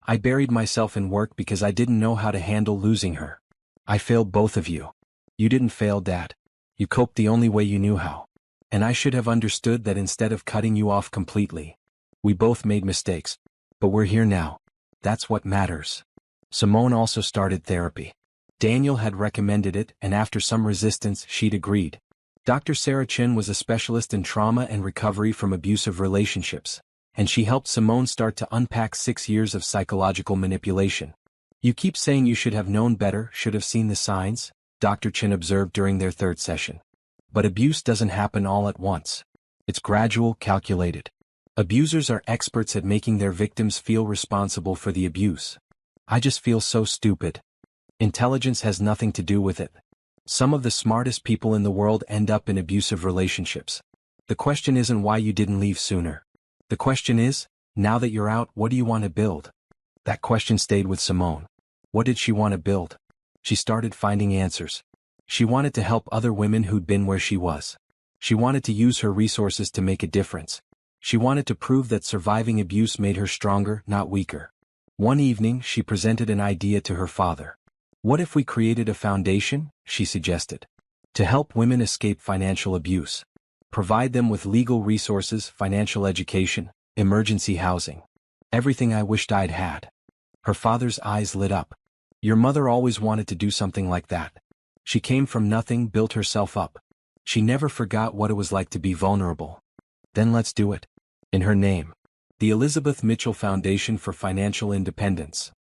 I buried myself in work because I didn't know how to handle losing her. I failed both of you. You didn't fail, Dad. You coped the only way you knew how. And I should have understood that instead of cutting you off completely. We both made mistakes. But we're here now. That's what matters. Simone also started therapy. Daniel had recommended it, and after some resistance, she'd agreed. Dr. Sarah Chin was a specialist in trauma and recovery from abusive relationships, and she helped Simone start to unpack 6 years of psychological manipulation. You keep saying you should have known better, should have seen the signs, Dr. Chin observed during their third session. But abuse doesn't happen all at once. It's gradual, calculated. Abusers are experts at making their victims feel responsible for the abuse. I just feel so stupid. Intelligence has nothing to do with it. Some of the smartest people in the world end up in abusive relationships. The question isn't why you didn't leave sooner. The question is, now that you're out, what do you want to build? That question stayed with Simone. What did she want to build? She started finding answers. She wanted to help other women who'd been where she was. She wanted to use her resources to make a difference. She wanted to prove that surviving abuse made her stronger, not weaker. One evening, she presented an idea to her father. What if we created a foundation, she suggested, to help women escape financial abuse? Provide them with legal resources, financial education, emergency housing. Everything I wished I'd had. Her father's eyes lit up. Your mother always wanted to do something like that. She came from nothing, built herself up. She never forgot what it was like to be vulnerable. Then let's do it. In her name. The Elizabeth Mitchell Foundation for Financial Independence.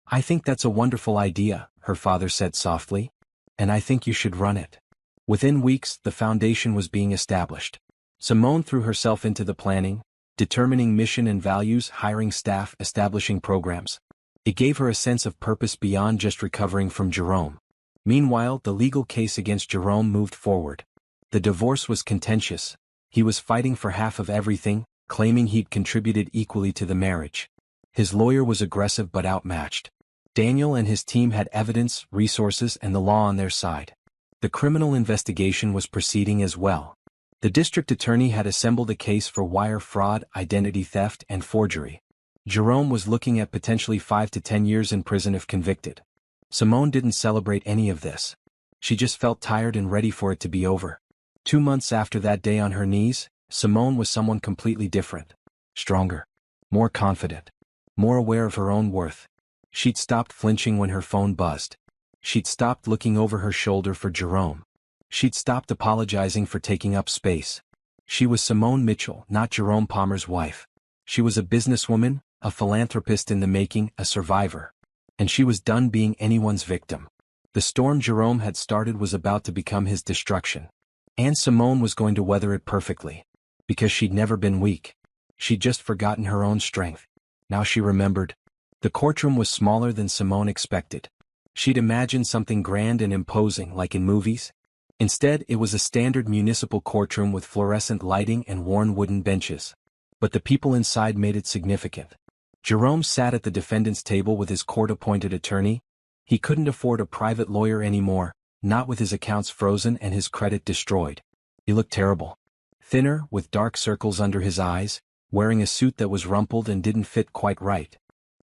I think that's a wonderful idea, her father said softly. And I think you should run it. Within weeks, the foundation was being established. Simone threw herself into the planning, determining mission and values, hiring staff, establishing programs. It gave her a sense of purpose beyond just recovering from Jerome. Meanwhile, the legal case against Jerome moved forward. The divorce was contentious. He was fighting for half of everything, claiming he'd contributed equally to the marriage. His lawyer was aggressive but outmatched. Daniel and his team had evidence, resources, and the law on their side. The criminal investigation was proceeding as well. The district attorney had assembled a case for wire fraud, identity theft, and forgery. Jerome was looking at potentially 5 to 10 years in prison if convicted. Simone didn't celebrate any of this. She just felt tired and ready for it to be over. 2 months after that day on her knees, Simone was someone completely different. Stronger. More confident. More aware of her own worth. She'd stopped flinching when her phone buzzed. She'd stopped looking over her shoulder for Jerome. She'd stopped apologizing for taking up space. She was Simone Mitchell, not Jerome Palmer's wife. She was a businesswoman, a philanthropist in the making, a survivor. And she was done being anyone's victim. The storm Jerome had started was about to become his destruction. And Simone was going to weather it perfectly. Because she'd never been weak. She'd just forgotten her own strength. Now she remembered. The courtroom was smaller than Simone expected. She'd imagined something grand and imposing like in movies. Instead, it was a standard municipal courtroom with fluorescent lighting and worn wooden benches. But the people inside made it significant. Jerome sat at the defendant's table with his court-appointed attorney. He couldn't afford a private lawyer anymore, not with his accounts frozen and his credit destroyed. He looked terrible. Thinner, with dark circles under his eyes, wearing a suit that was rumpled and didn't fit quite right.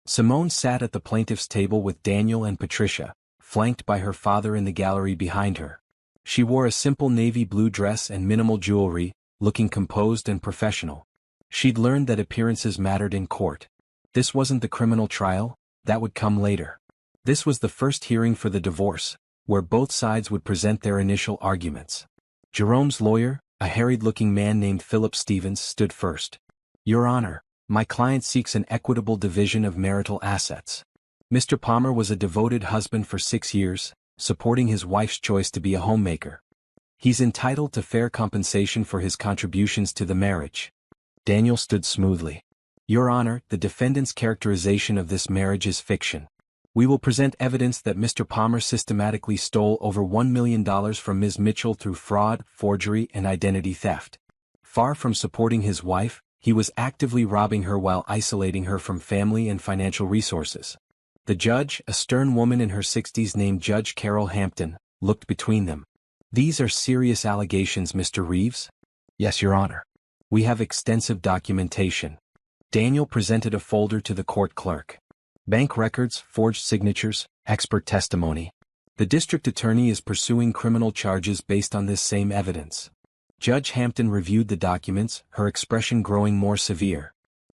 Simone sat at the plaintiff's table with Daniel and Patricia, flanked by her father in the gallery behind her. She wore a simple navy blue dress and minimal jewelry, looking composed and professional. She'd learned that appearances mattered in court. This wasn't the criminal trial, that would come later. This was the first hearing for the divorce, where both sides would present their initial arguments. Jerome's lawyer, a harried-looking man named Philip Stevens, stood first. Your Honor, my client seeks an equitable division of marital assets. Mr. Palmer was a devoted husband for 6 years, supporting his wife's choice to be a homemaker. He's entitled to fair compensation for his contributions to the marriage. Daniel stood smoothly. Your Honor, the defendant's characterization of this marriage is fiction. We will present evidence that Mr. Palmer systematically stole over $1 million from Ms. Mitchell through fraud, forgery, and identity theft. Far from supporting his wife, he was actively robbing her while isolating her from family and financial resources. The judge, a stern woman in her 60s named Judge Carol Hampton, looked between them. These are serious allegations, Mr. Reeves? Yes, Your Honor. We have extensive documentation. Daniel presented a folder to the court clerk. Bank records, forged signatures, expert testimony. The district attorney is pursuing criminal charges based on this same evidence. Judge Hampton reviewed the documents, her expression growing more severe.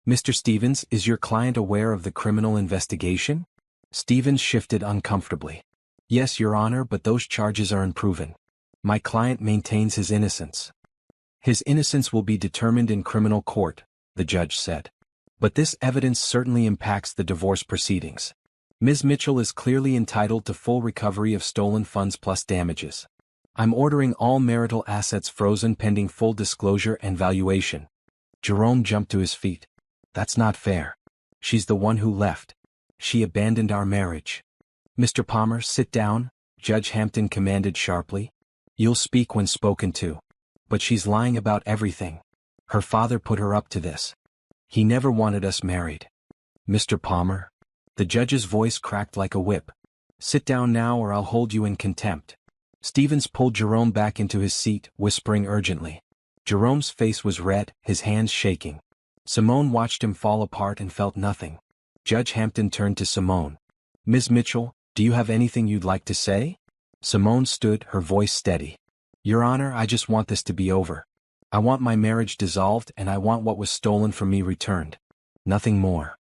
Mr. Stevens, is your client aware of the criminal investigation? Stevens shifted uncomfortably. Yes, Your Honor, but those charges are unproven. My client maintains his innocence. His innocence will be determined in criminal court, the judge said. But this evidence certainly impacts the divorce proceedings. Ms. Mitchell is clearly entitled to full recovery of stolen funds plus damages. I'm ordering all marital assets frozen pending full disclosure and valuation. Jerome jumped to his feet. That's not fair. She's the one who left. She abandoned our marriage. Mr. Palmer, sit down, Judge Hampton commanded sharply. You'll speak when spoken to. But she's lying about everything. Her father put her up to this. He never wanted us married. Mr. Palmer? The judge's voice cracked like a whip. Sit down now or I'll hold you in contempt. Stevens pulled Jerome back into his seat, whispering urgently. Jerome's face was red, his hands shaking. Simone watched him fall apart and felt nothing. Judge Hampton turned to Simone. Ms. Mitchell, do you have anything you'd like to say? Simone stood, her voice steady. Your Honor, I just want this to be over. I want my marriage dissolved and I want what was stolen from me returned. Nothing more.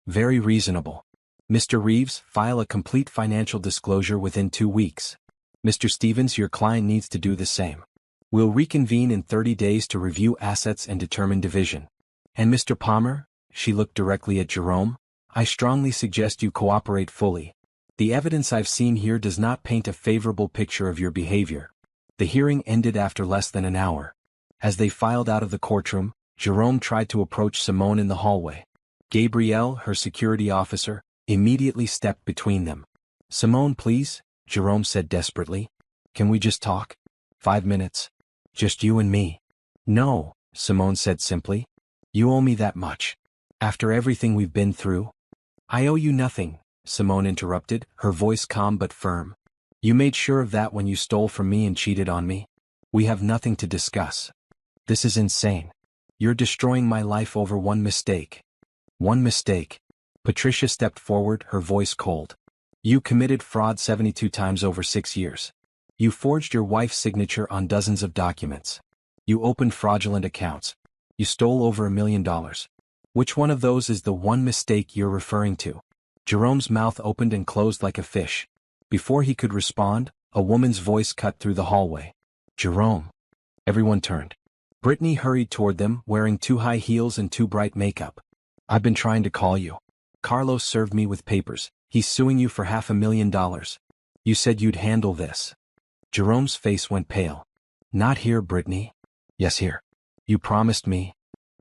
Very reasonable. Mr. Reeves, file a complete financial disclosure within 2 weeks. Mr. Stevens, your client needs to do the same. We'll reconvene in 30 days to review assets and determine division. And Mr. Palmer, she looked directly at Jerome, I strongly suggest you cooperate fully. The evidence I've seen here does not paint a favorable picture of your behavior. The hearing ended after less than an hour. As they filed out of the courtroom, Jerome tried to approach Simone in the hallway. Gabrielle, her security officer, immediately stepped between them. Simone, please, Jerome said desperately. Can we just talk? 5 minutes. Just you and me. No, Simone said simply. You owe me that much. After everything we've been through. I owe you nothing, Simone interrupted, her voice calm but firm. You made sure of that when you stole from me and cheated on me. We have nothing to discuss. This is insane. You're destroying my life over one mistake. One mistake. Patricia stepped forward, her voice cold. You committed fraud 72 times over 6 years. You forged your wife's signature on dozens of documents. You opened fraudulent accounts. You stole over $1 million. Which one of those is the one mistake you're referring to? Jerome's mouth opened and closed like a fish. Before he could respond, a woman's voice cut through the hallway. Jerome. Everyone turned. Brittany hurried toward them, wearing 2 high heels and too bright makeup. I've been trying to call you. Carlos served me with papers. He's suing you for $500,000. You said you'd handle this. Jerome's face went pale. Not here, Brittany. Yes, here. You promised me.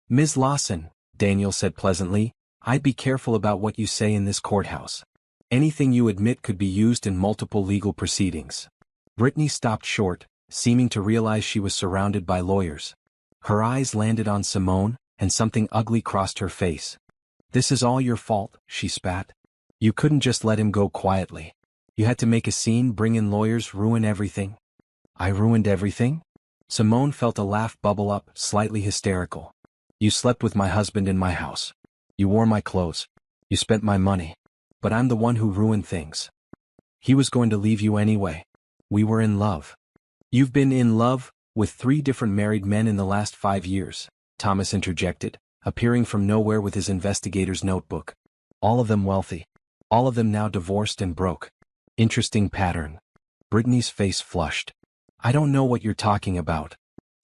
Ms. Lawson, Daniel said pleasantly, I'd be careful about what you say in this courthouse. Anything you admit could be used in multiple legal proceedings. Brittany stopped short, seeming to realize she was surrounded by lawyers. Her eyes landed on Simone, and something ugly crossed her face. This is all your fault, she spat. You couldn't just let him go quietly. You had to make a scene, bring in lawyers, ruin everything. I ruined everything? Simone felt a laugh bubble up, slightly hysterical. You slept with my husband in my house. You wore my clothes. You spent my money. But I'm the one who ruined things. He was going to leave you anyway. We were in love. You've been in love with 3 different married men in the last 5 years, Thomas interjected, appearing from nowhere with his investigator's notebook. All of them wealthy. All of them now divorced and broke. Interesting pattern. Brittany's face flushed. I don't know what you're talking about.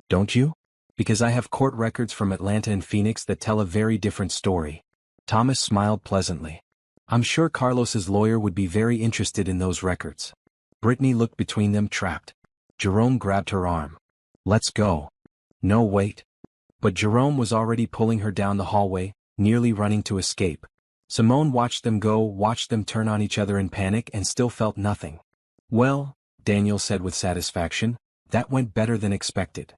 Don't you? Because I have court records from Atlanta and Phoenix that tell a very different story. Thomas smiled pleasantly. I'm sure Carlos's lawyer would be very interested in those records. Brittany looked between them, trapped. Jerome grabbed her arm. Let's go. No, wait. But Jerome was already pulling her down the hallway, nearly running to escape. Simone watched them go, watched them turn on each other in panic, and still felt nothing. Well, Daniel said with satisfaction, that went better than expected.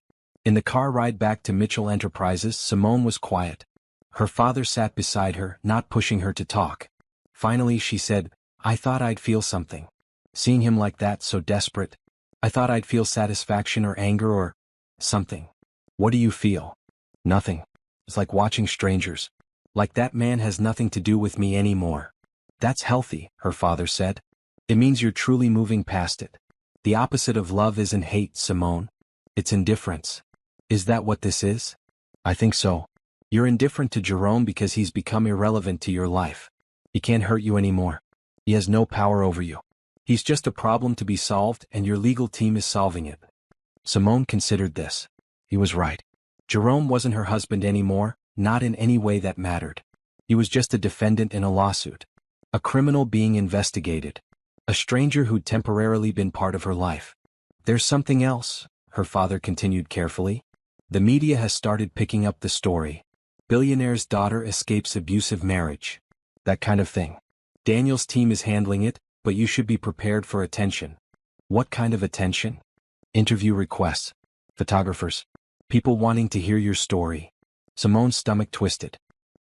In the car ride back to Mitchell Enterprises, Simone was quiet. Her father sat beside her, not pushing her to talk. Finally she said, I thought I'd feel something. Seeing him like that, so desperate. I thought I'd feel satisfaction or anger or something. What do you feel? Nothing. It's like watching strangers. Like that man has nothing to do with me anymore. That's healthy, her father said. It means you're truly moving past it. The opposite of love isn't hate, Simone. It's indifference. Is that what this is? I think so. You're indifferent to Jerome because he's become irrelevant to your life. He can't hurt you anymore. He has no power over you. He's just a problem to be solved, and your legal team is solving it. Simone considered this. He was right. Jerome wasn't her husband anymore, not in any way that mattered. He was just a defendant in a lawsuit. A criminal being investigated. A stranger who'd temporarily been part of her life. There's something else, her father continued carefully. The media has started picking up the story. Billionaire's daughter escapes abusive marriage. That kind of thing. Daniel's team is handling it, but you should be prepared for attention. What kind of attention? Interview requests. Photographers. People wanting to hear your story. Simone's stomach twisted.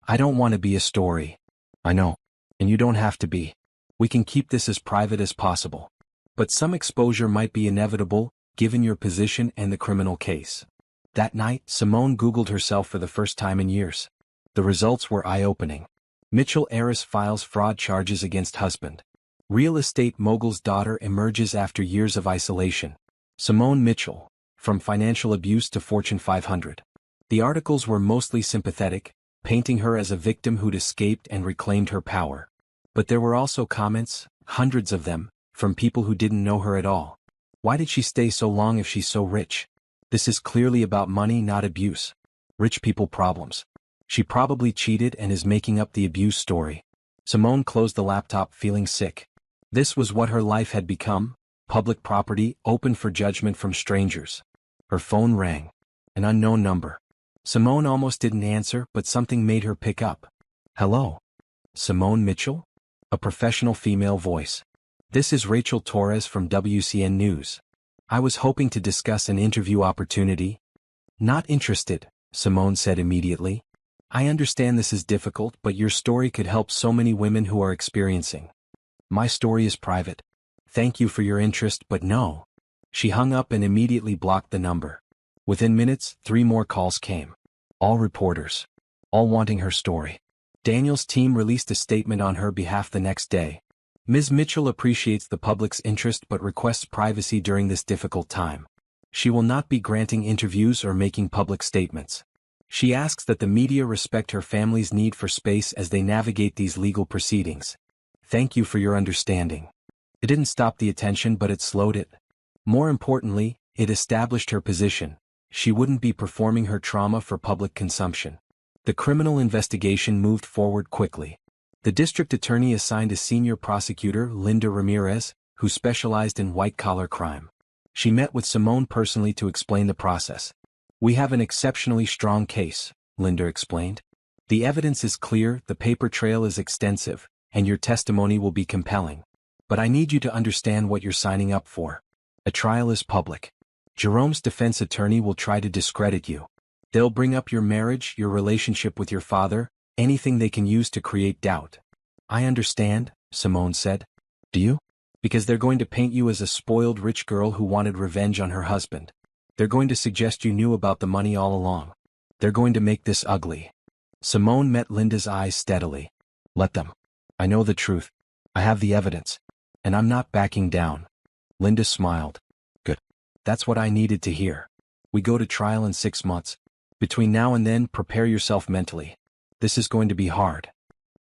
I don't want to be a story. I know. And you don't have to be. We can keep this as private as possible. But some exposure might be inevitable, given your position and the criminal case. That night, Simone Googled herself for the first time in years. The results were eye-opening. Mitchell heiress files fraud charges against husband. Real estate mogul's daughter emerges after years of isolation. Simone Mitchell, from financial abuse to Fortune 500. The articles were mostly sympathetic, painting her as a victim who'd escaped and reclaimed her power. But there were also comments, hundreds of them, from people who didn't know her at all. Why did she stay so long if she's so rich? This is clearly about money, not abuse. Rich people problems. She probably cheated and is making up the abuse story. Simone closed the laptop feeling sick. This was what her life had become, public property, open for judgment from strangers. Her phone rang. An unknown number. Simone almost didn't answer, but something made her pick up. Hello? Simone Mitchell? A professional female voice. This is Rachel Torres from WCN News. I was hoping to discuss an interview opportunity. Not interested, Simone said immediately. I understand this is difficult, but your story could help so many women who are experiencing. My story is private. Thank you for your interest, but no. She hung up and immediately blocked the number. Within minutes, 3 more calls came. All reporters. All wanting her story. Daniel's team released a statement on her behalf the next day. Ms. Mitchell appreciates the public's interest but requests privacy during this difficult time. She will not be granting interviews or making public statements. She asks that the media respect her family's need for space as they navigate these legal proceedings. Thank you for your understanding. It didn't stop the attention, but it slowed it. More importantly, it established her position. She wouldn't be performing her trauma for public consumption. The criminal investigation moved forward quickly. The district attorney assigned a senior prosecutor, Linda Ramirez, who specialized in white-collar crime. She met with Simone personally to explain the process. We have an exceptionally strong case, Linda explained. The evidence is clear, the paper trail is extensive, and your testimony will be compelling. But I need you to understand what you're signing up for. A trial is public. Jerome's defense attorney will try to discredit you. They'll bring up your marriage, your relationship with your father, anything they can use to create doubt. I understand, Simone said. Do you? Because they're going to paint you as a spoiled rich girl who wanted revenge on her husband. They're going to suggest you knew about the money all along. They're going to make this ugly. Simone met Linda's eyes steadily. Let them. I know the truth. I have the evidence. And I'm not backing down. Linda smiled. Good. That's what I needed to hear. We go to trial in 6 months. Between now and then, prepare yourself mentally. This is going to be hard.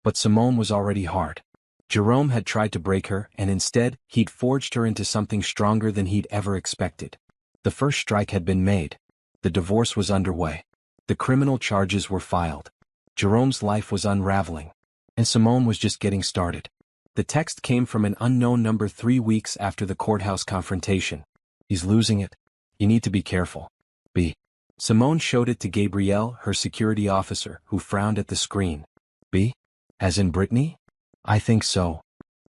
But Simone was already hard. Jerome had tried to break her, and instead, he'd forged her into something stronger than he'd ever expected. The first strike had been made. The divorce was underway. The criminal charges were filed. Jerome's life was unraveling. And Simone was just getting started. The text came from an unknown number 3 weeks after the courthouse confrontation. He's losing it. You need to be careful. B. Simone showed it to Gabrielle, her security officer, who frowned at the screen. B? As in Brittany? I think so.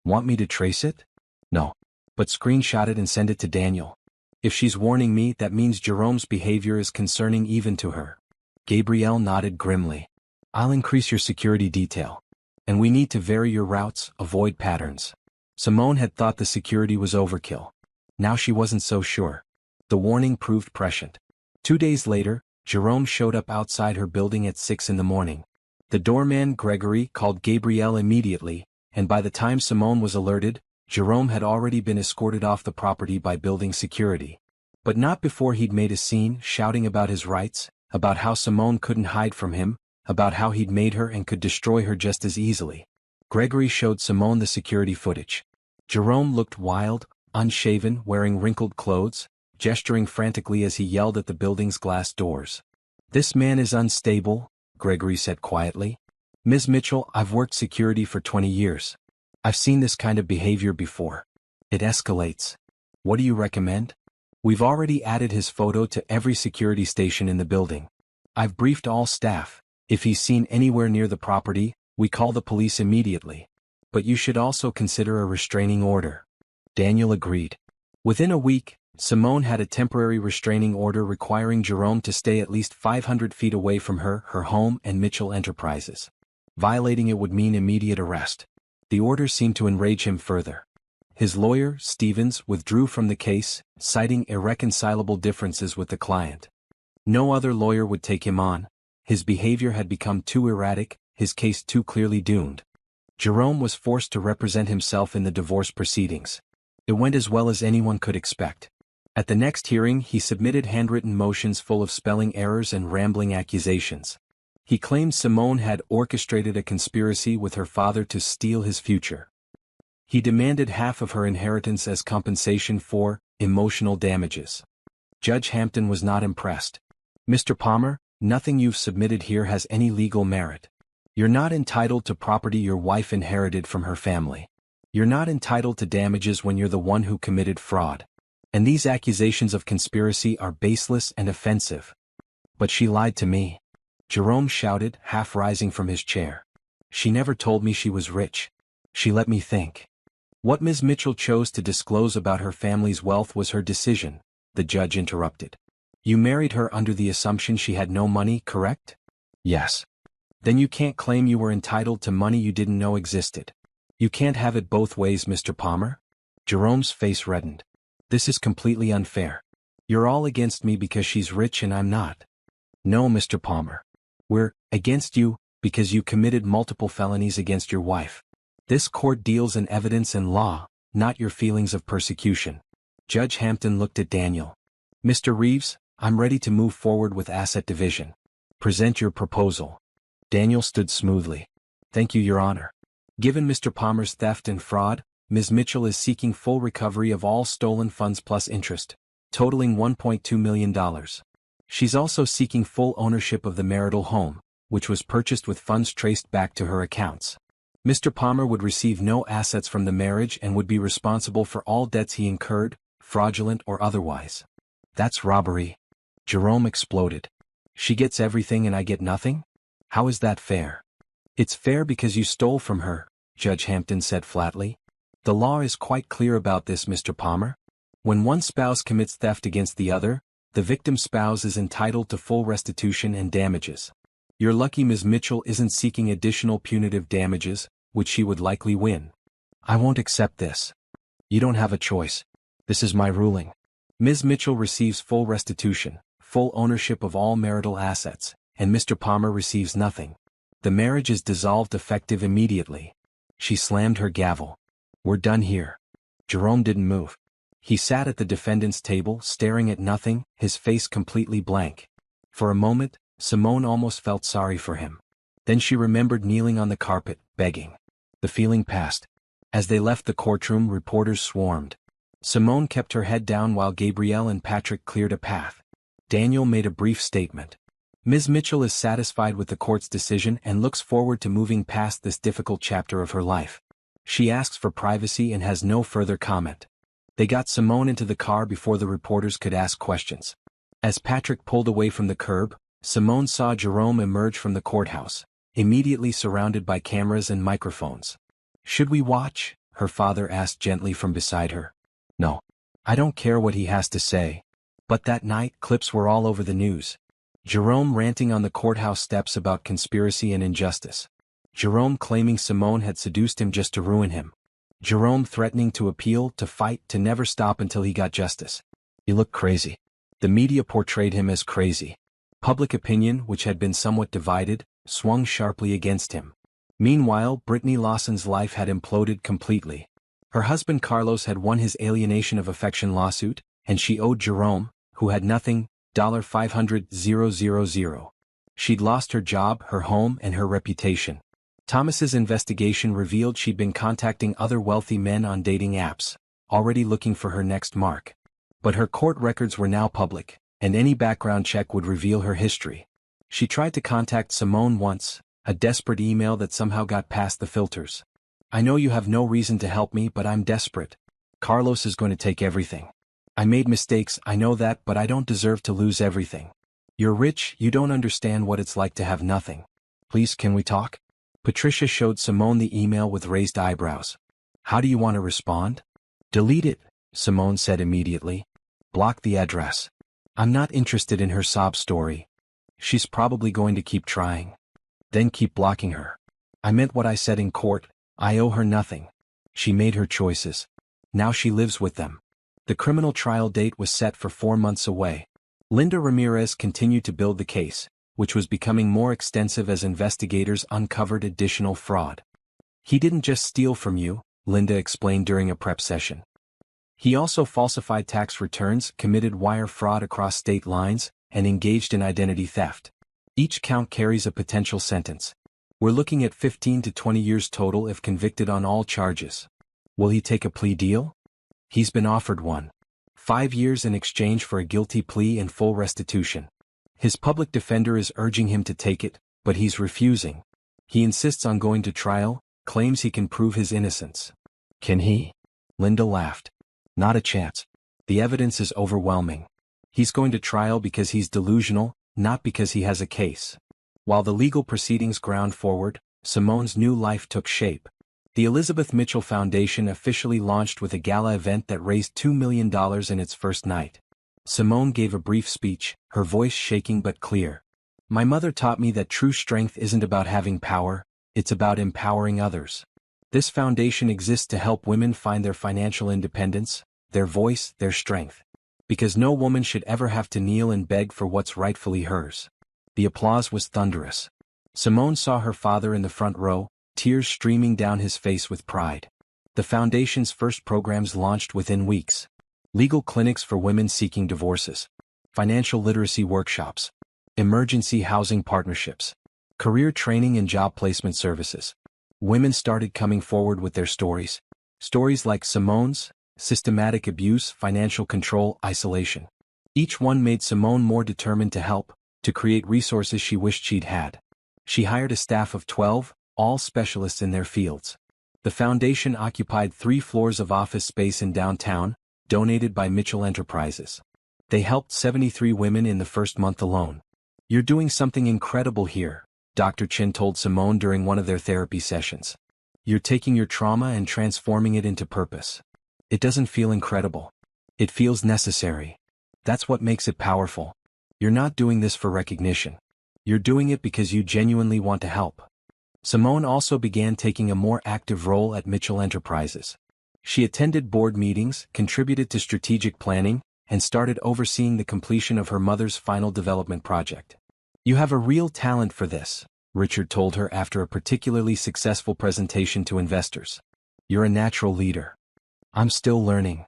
Want me to trace it? No. But screenshot it and send it to Daniel. If she's warning me, that means Jerome's behavior is concerning even to her. Gabrielle nodded grimly. I'll increase your security detail. And we need to vary your routes, avoid patterns. Simone had thought the security was overkill. Now she wasn't so sure. The warning proved prescient. 2 days later, Jerome showed up outside her building at 6 in the morning. The doorman, Gregory, called Gabrielle immediately, and by the time Simone was alerted, Jerome had already been escorted off the property by building security. But not before he'd made a scene, shouting about his rights, about how Simone couldn't hide from him, about how he'd made her and could destroy her just as easily. Gregory showed Simone the security footage. Jerome looked wild, unshaven, wearing wrinkled clothes, gesturing frantically as he yelled at the building's glass doors. This man is unstable, Gregory said quietly. Ms. Mitchell, I've worked security for 20 years. I've seen this kind of behavior before. It escalates. What do you recommend? We've already added his photo to every security station in the building. I've briefed all staff. If he's seen anywhere near the property, we call the police immediately. But you should also consider a restraining order. Daniel agreed. Within a week, Simone had a temporary restraining order requiring Jerome to stay at least 500 feet away from her home, and Mitchell Enterprises. Violating it would mean immediate arrest. The order seemed to enrage him further. His lawyer, Stevens, withdrew from the case, citing irreconcilable differences with the client. No other lawyer would take him on. His behavior had become too erratic, his case too clearly doomed. Jerome was forced to represent himself in the divorce proceedings. It went as well as anyone could expect. At the next hearing, he submitted handwritten motions full of spelling errors and rambling accusations. He claimed Simone had orchestrated a conspiracy with her father to steal his future. He demanded half of her inheritance as compensation for emotional damages. Judge Hampton was not impressed. Mr. Palmer, nothing you've submitted here has any legal merit. You're not entitled to property your wife inherited from her family. You're not entitled to damages when you're the one who committed fraud. And these accusations of conspiracy are baseless and offensive. But she lied to me. Jerome shouted, half rising from his chair. She never told me she was rich. She let me think. What Ms. Mitchell chose to disclose about her family's wealth was her decision, the judge interrupted. You married her under the assumption she had no money, correct? Yes. Then you can't claim you were entitled to money you didn't know existed. You can't have it both ways, Mr. Palmer. Jerome's face reddened. This is completely unfair. You're all against me because she's rich and I'm not. No, Mr. Palmer. We're against you because you committed multiple felonies against your wife. This court deals in evidence and law, not your feelings of persecution. Judge Hampton looked at Daniel. Mr. Reeves, I'm ready to move forward with asset division. Present your proposal. Daniel stood smoothly. Thank you, Your Honor. Given Mr. Palmer's theft and fraud, Ms. Mitchell is seeking full recovery of all stolen funds plus interest, totaling $1.2 million. She's also seeking full ownership of the marital home, which was purchased with funds traced back to her accounts. Mr. Palmer would receive no assets from the marriage and would be responsible for all debts he incurred, fraudulent or otherwise. That's robbery. Jerome exploded. She gets everything and I get nothing? How is that fair? It's fair because you stole from her, Judge Hampton said flatly. The law is quite clear about this, Mr. Palmer. When one spouse commits theft against the other, the victim spouse is entitled to full restitution and damages. You're lucky Ms. Mitchell isn't seeking additional punitive damages, which she would likely win. I won't accept this. You don't have a choice. This is my ruling. Ms. Mitchell receives full restitution, full ownership of all marital assets, and Mr. Palmer receives nothing. The marriage is dissolved effective immediately. She slammed her gavel. We're done here. Jerome didn't move. He sat at the defendant's table, staring at nothing, his face completely blank. For a moment, Simone almost felt sorry for him. Then she remembered kneeling on the carpet, begging. The feeling passed. As they left the courtroom, reporters swarmed. Simone kept her head down while Gabrielle and Patrick cleared a path. Daniel made a brief statement. Ms. Mitchell is satisfied with the court's decision and looks forward to moving past this difficult chapter of her life. She asks for privacy and has no further comment. They got Simone into the car before the reporters could ask questions. As Patrick pulled away from the curb, Simone saw Jerome emerge from the courthouse, immediately surrounded by cameras and microphones. "Should we watch?" her father asked gently from beside her. "No. I don't care what he has to say." But that night, clips were all over the news. Jerome ranting on the courthouse steps about conspiracy and injustice. Jerome claiming Simone had seduced him just to ruin him. Jerome threatening to appeal, to fight, to never stop until he got justice. He looked crazy. The media portrayed him as crazy. Public opinion, which had been somewhat divided, swung sharply against him. Meanwhile, Brittany Lawson's life had imploded completely. Her husband Carlos had won his alienation of affection lawsuit, and she owed Jerome, who had nothing, $500,000. She'd lost her job, her home, and her reputation. Thomas's investigation revealed she'd been contacting other wealthy men on dating apps, already looking for her next mark. But her court records were now public, and any background check would reveal her history. She tried to contact Simone once, a desperate email that somehow got past the filters. "I know you have no reason to help me, but I'm desperate. Carlos is going to take everything. I made mistakes, I know that, but I don't deserve to lose everything. You're rich, you don't understand what it's like to have nothing. Please, can we talk?" Patricia showed Simone the email with raised eyebrows. "How do you want to respond?" "Delete it," Simone said immediately. "Block the address. I'm not interested in her sob story. She's probably going to keep trying. Then keep blocking her. I meant what I said in court. I owe her nothing. She made her choices. Now she lives with them." The criminal trial date was set for 4 months away. Linda Ramirez continued to build the case, which was becoming more extensive as investigators uncovered additional fraud. "He didn't just steal from you," Linda explained during a prep session. "He also falsified tax returns, committed wire fraud across state lines, and engaged in identity theft. Each count carries a potential sentence. We're looking at 15 to 20 years total if convicted on all charges." "Will he take a plea deal?" "He's been offered one. 5 years in exchange for a guilty plea and full restitution. His public defender is urging him to take it, but he's refusing. He insists on going to trial, claims he can prove his innocence." "Can he?" Linda laughed. "Not a chance. The evidence is overwhelming. He's going to trial because he's delusional, not because he has a case." While the legal proceedings ground forward, Simone's new life took shape. The Elizabeth Mitchell Foundation officially launched with a gala event that raised $2 million in its first night. Simone gave a brief speech, her voice shaking but clear. "My mother taught me that true strength isn't about having power, it's about empowering others. This foundation exists to help women find their financial independence, their voice, their strength. Because no woman should ever have to kneel and beg for what's rightfully hers." The applause was thunderous. Simone saw her father in the front row, tears streaming down his face with pride. The foundation's first programs launched within weeks. Legal clinics for women seeking divorces, financial literacy workshops, emergency housing partnerships, career training and job placement services. Women started coming forward with their stories. Stories like Simone's: systematic abuse, financial control, isolation. Each one made Simone more determined to help, to create resources she wished she'd had. She hired a staff of 12, all specialists in their fields. The foundation occupied 3 floors of office space in downtown, donated by Mitchell Enterprises. They helped 73 women in the first month alone. "You're doing something incredible here," Dr. Chin told Simone during one of their therapy sessions. "You're taking your trauma and transforming it into purpose. It doesn't feel incredible. It feels necessary. That's what makes it powerful. You're not doing this for recognition. You're doing it because you genuinely want to help." Simone also began taking a more active role at Mitchell Enterprises. She attended board meetings, contributed to strategic planning, and started overseeing the completion of her mother's final development project. "You have a real talent for this," Richard told her after a particularly successful presentation to investors. "You're a natural leader." "I'm still learning.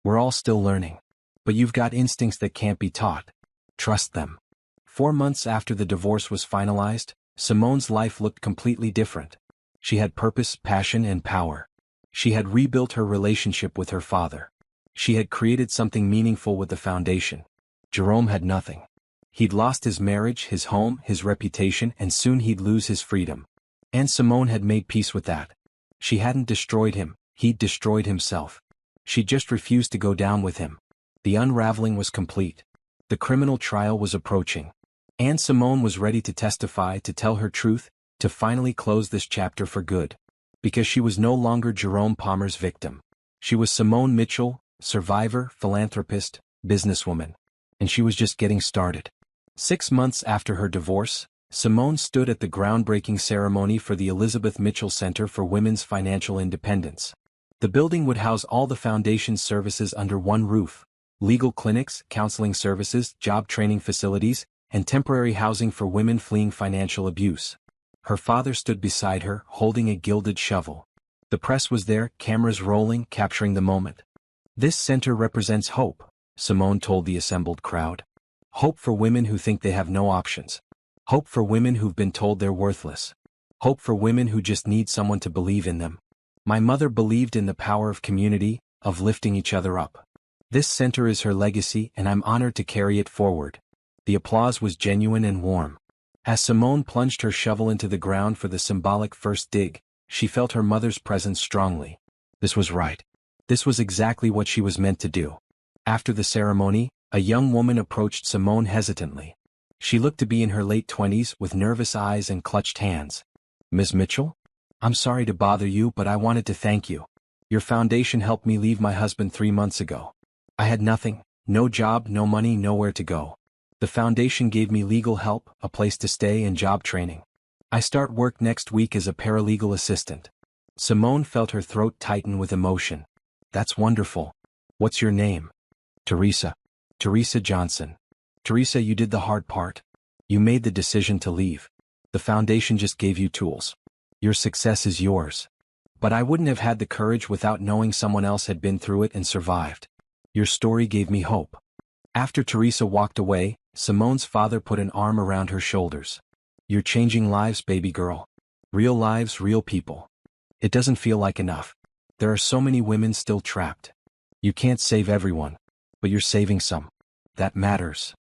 We're all still learning. But you've got instincts that can't be taught. Trust them." 4 months after the divorce was finalized, Simone's life looked completely different. She had purpose, passion, and power. She had rebuilt her relationship with her father. She had created something meaningful with the foundation. Jerome had nothing. He'd lost his marriage, his home, his reputation, and soon he'd lose his freedom. And Simone had made peace with that. She hadn't destroyed him, he'd destroyed himself. She just refused to go down with him. The unraveling was complete. The criminal trial was approaching. And Simone was ready to testify, to tell her truth, to finally close this chapter for good. Because she was no longer Jerome Palmer's victim. She was Simone Mitchell, survivor, philanthropist, businesswoman. And she was just getting started. 6 months after her divorce, Simone stood at the groundbreaking ceremony for the Elizabeth Mitchell Center for Women's Financial Independence. The building would house all the foundation's services under one roof: legal clinics, counseling services, job training facilities, and temporary housing for women fleeing financial abuse. Her father stood beside her, holding a gilded shovel. The press was there, cameras rolling, capturing the moment. "This center represents hope," Simone told the assembled crowd. "Hope for women who think they have no options. Hope for women who've been told they're worthless. Hope for women who just need someone to believe in them. My mother believed in the power of community, of lifting each other up. This center is her legacy, and I'm honored to carry it forward." The applause was genuine and warm. As Simone plunged her shovel into the ground for the symbolic first dig, she felt her mother's presence strongly. This was right. This was exactly what she was meant to do. After the ceremony, a young woman approached Simone hesitantly. She looked to be in her late 20s with nervous eyes and clutched hands. "Ms. Mitchell? I'm sorry to bother you, but I wanted to thank you. Your foundation helped me leave my husband 3 months ago. I had nothing, no job, no money, nowhere to go. The foundation gave me legal help, a place to stay, and job training. I start work next week as a paralegal assistant." Simone felt her throat tighten with emotion. "That's wonderful. What's your name?" "Teresa. Teresa Johnson. Teresa, you did the hard part. You made the decision to leave. The foundation just gave you tools. Your success is yours. But I wouldn't have had the courage without knowing someone else had been through it and survived. Your story gave me hope." After Teresa walked away, Simone's father put an arm around her shoulders. "You're changing lives, baby girl. Real lives, real people. It doesn't feel like enough. There are so many women still trapped. You can't save everyone, but you're saving some. That matters."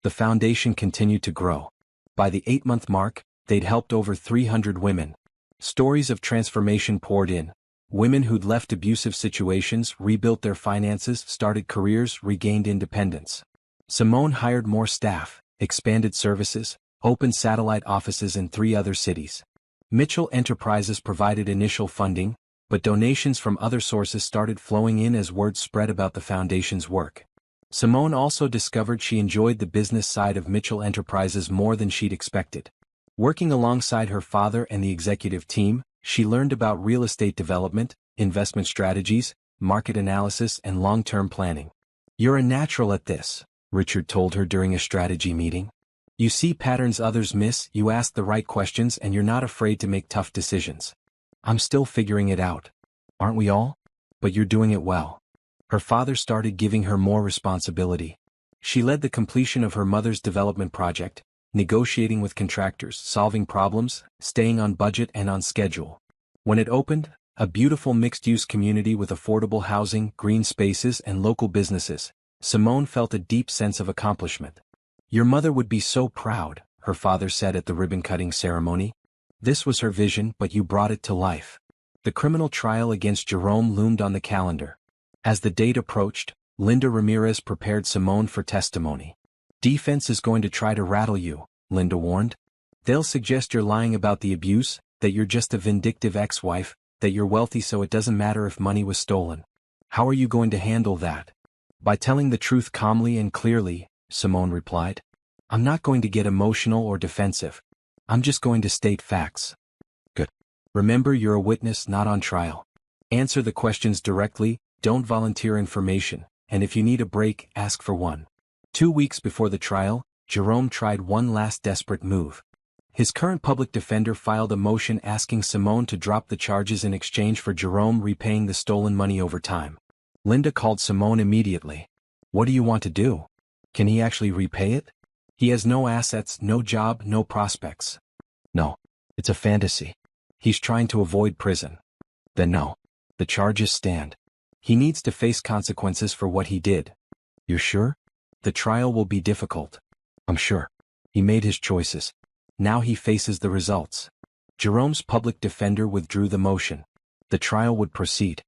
The foundation continued to grow. By the 8-month mark, they'd helped over 300 women. Stories of transformation poured in. Women who'd left abusive situations rebuilt their finances, started careers, regained independence. Simone hired more staff, expanded services, opened satellite offices in 3 other cities. Mitchell Enterprises provided initial funding, but donations from other sources started flowing in as word spread about the foundation's work. Simone also discovered she enjoyed the business side of Mitchell Enterprises more than she'd expected. Working alongside her father and the executive team, she learned about real estate development, investment strategies, market analysis, and long-term planning. "You're a natural at this," Richard told her during a strategy meeting. "You see patterns others miss, you ask the right questions, and you're not afraid to make tough decisions." "I'm still figuring it out. Aren't we all? But you're doing it well." Her father started giving her more responsibility. She led the completion of her mother's development project, negotiating with contractors, solving problems, staying on budget and on schedule. When it opened, a beautiful mixed-use community with affordable housing, green spaces, and local businesses, Simone felt a deep sense of accomplishment. "Your mother would be so proud," her father said at the ribbon-cutting ceremony. "This was her vision, but you brought it to life." The criminal trial against Jerome loomed on the calendar. As the date approached, Linda Ramirez prepared Simone for testimony. "Defense is going to try to rattle you," Linda warned. "They'll suggest you're lying about the abuse, that you're just a vindictive ex-wife, that you're wealthy so it doesn't matter if money was stolen. How are you going to handle that?" "By telling the truth calmly and clearly," Simone replied. "I'm not going to get emotional or defensive. I'm just going to state facts." "Good. Remember, you're a witness, not on trial. Answer the questions directly, don't volunteer information, and if you need a break, ask for one." 2 weeks before the trial, Jerome tried one last desperate move. His current public defender filed a motion asking Simone to drop the charges in exchange for Jerome repaying the stolen money over time. Linda called Simone immediately. "What do you want to do? Can he actually repay it? He has no assets, no job, no prospects." "No. It's a fantasy. He's trying to avoid prison." "Then no. The charges stand." He needs to face consequences for what he did. You're sure? The trial will be difficult. I'm sure. He made his choices. Now he faces the results. Jerome's public defender withdrew the motion. The trial would proceed.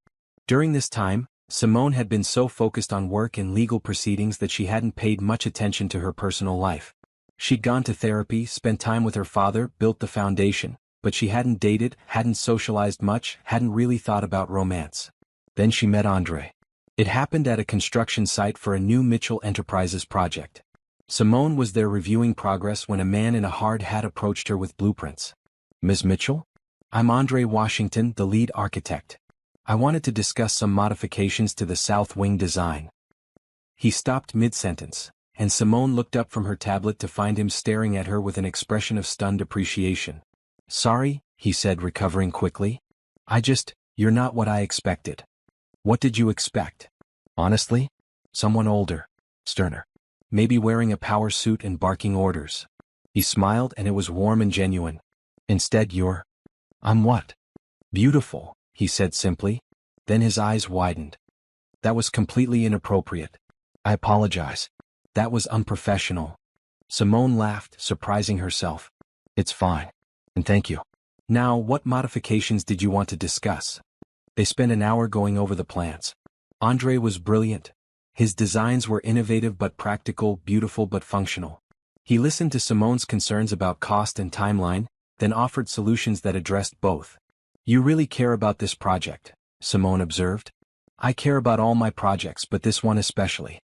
During this time, Simone had been so focused on work and legal proceedings that she hadn't paid much attention to her personal life. She'd gone to therapy, spent time with her father, built the foundation, but she hadn't dated, hadn't socialized much, hadn't really thought about romance. Then she met Andre. It happened at a construction site for a new Mitchell Enterprises project. Simone was there reviewing progress when a man in a hard hat approached her with blueprints. Ms. Mitchell? I'm Andre Washington, the lead architect. I wanted to discuss some modifications to the south wing design. He stopped mid-sentence, and Simone looked up from her tablet to find him staring at her with an expression of stunned appreciation. Sorry, he said, recovering quickly. You're not what I expected. What did you expect? Honestly? Someone older, sterner. Maybe wearing a power suit and barking orders. He smiled and it was warm and genuine. Instead I'm what? Beautiful, he said simply. Then his eyes widened. That was completely inappropriate. I apologize. That was unprofessional. Simone laughed, surprising herself. It's fine. And thank you. Now, what modifications did you want to discuss? They spent an hour going over the plans. Andre was brilliant. His designs were innovative but practical, beautiful but functional. He listened to Simone's concerns about cost and timeline, then offered solutions that addressed both. You really care about this project, Simone observed. I care about all my projects, but this one especially.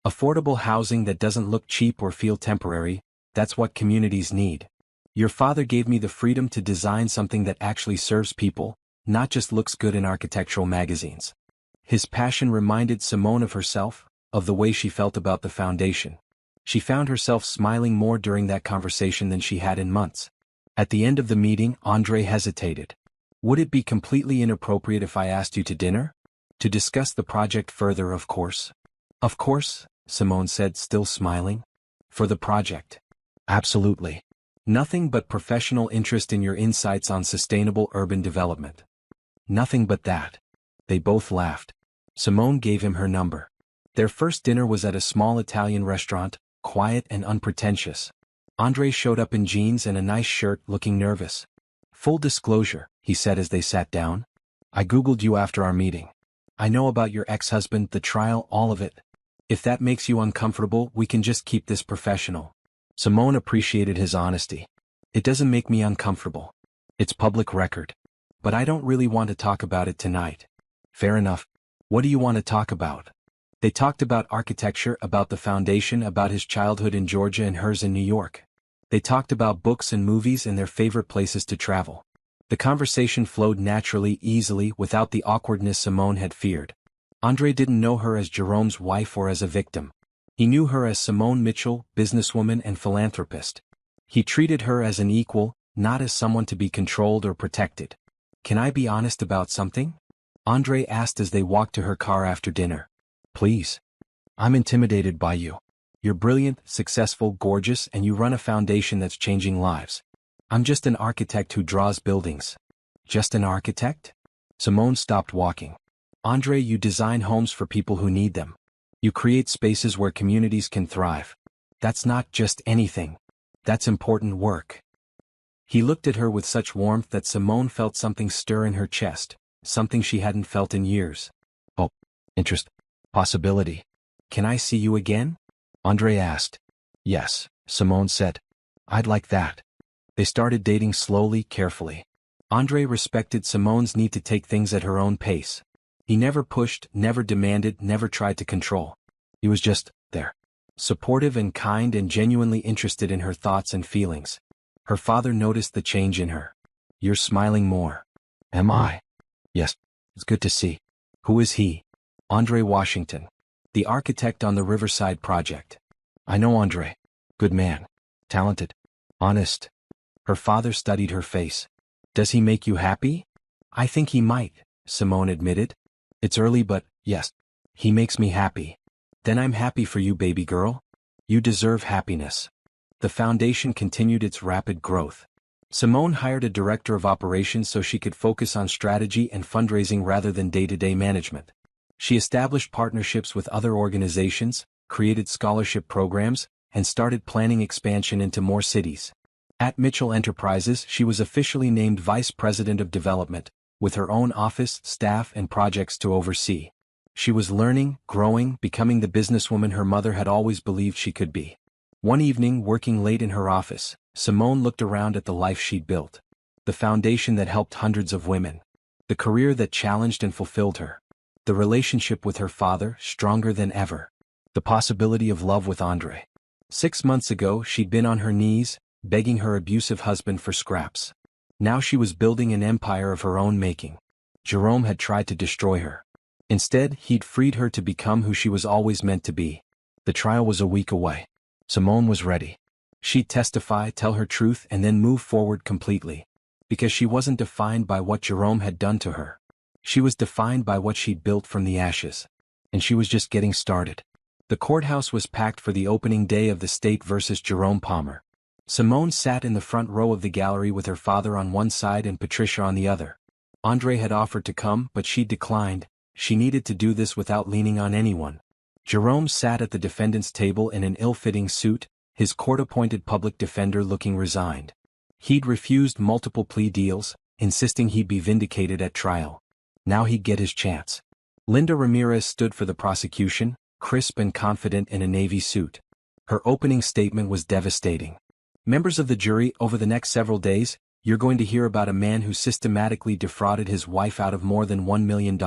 Affordable housing that doesn't look cheap or feel temporary, that's what communities need. Your father gave me the freedom to design something that actually serves people, not just looks good in architectural magazines. His passion reminded Simone of herself, of the way she felt about the foundation. She found herself smiling more during that conversation than she had in months. At the end of the meeting, Andre hesitated. Would it be completely inappropriate if I asked you to dinner? To discuss the project further, of course. Of course, Simone said, still smiling. For the project. Absolutely. Nothing but professional interest in your insights on sustainable urban development. Nothing but that. They both laughed. Simone gave him her number. Their first dinner was at a small Italian restaurant, quiet and unpretentious. Andre showed up in jeans and a nice shirt, looking nervous. Full disclosure, he said as they sat down. I Googled you after our meeting. I know about your ex-husband, the trial, all of it. If that makes you uncomfortable, we can just keep this professional. Simone appreciated his honesty. It doesn't make me uncomfortable. It's public record. But I don't really want to talk about it tonight. Fair enough. What do you want to talk about? They talked about architecture, about the foundation, about his childhood in Georgia and hers in New York. They talked about books and movies and their favorite places to travel. The conversation flowed naturally, easily, without the awkwardness Simone had feared. Andre didn't know her as Jerome's wife or as a victim. He knew her as Simone Mitchell, businesswoman and philanthropist. He treated her as an equal, not as someone to be controlled or protected. Can I be honest about something? Andre asked as they walked to her car after dinner. Please. I'm intimidated by you. You're brilliant, successful, gorgeous, and you run a foundation that's changing lives. I'm just an architect who draws buildings. Just an architect? Simone stopped walking. Andre, you design homes for people who need them. You create spaces where communities can thrive. That's not just anything. That's important work. He looked at her with such warmth that Simone felt something stir in her chest, something she hadn't felt in years. Oh, interest. Possibility. Can I see you again? Andre asked. Yes, Simone said. I'd like that. They started dating slowly, carefully. Andre respected Simone's need to take things at her own pace. He never pushed, never demanded, never tried to control. He was just there. Supportive and kind and genuinely interested in her thoughts and feelings. Her father noticed the change in her. You're smiling more. Am I? Yes. It's good to see. Who is he? Andre Washington. The architect on the Riverside project. I know Andre. Good man. Talented. Honest. Her father studied her face. Does he make you happy? I think he might, Simone admitted. It's early but, yes. He makes me happy. Then I'm happy for you, baby girl. You deserve happiness. The foundation continued its rapid growth. Simone hired a director of operations so she could focus on strategy and fundraising rather than day-to-day management. She established partnerships with other organizations, created scholarship programs, and started planning expansion into more cities. At Mitchell Enterprises, she was officially named Vice President of Development, with her own office, staff, and projects to oversee. She was learning, growing, becoming the businesswoman her mother had always believed she could be. One evening, working late in her office, Simone looked around at the life she'd built. The foundation that helped hundreds of women. The career that challenged and fulfilled her. The relationship with her father, stronger than ever. The possibility of love with Andre. 6 months ago, she'd been on her knees, begging her abusive husband for scraps. Now she was building an empire of her own making. Jerome had tried to destroy her. Instead, he'd freed her to become who she was always meant to be. The trial was a week away. Simone was ready. She'd testify, tell her truth, and then move forward completely. Because she wasn't defined by what Jerome had done to her. She was defined by what she'd built from the ashes. And she was just getting started. The courthouse was packed for the opening day of the State versus Jerome Palmer. Simone sat in the front row of the gallery with her father on one side and Patricia on the other. Andre had offered to come, but she declined. She needed to do this without leaning on anyone. Jerome sat at the defendant's table in an ill-fitting suit, his court-appointed public defender looking resigned. He'd refused multiple plea deals, insisting he'd be vindicated at trial. Now he'd get his chance. Linda Ramirez stood for the prosecution, crisp and confident in a navy suit. Her opening statement was devastating. Members of the jury, over the next several days, you're going to hear about a man who systematically defrauded his wife out of more than $1 million.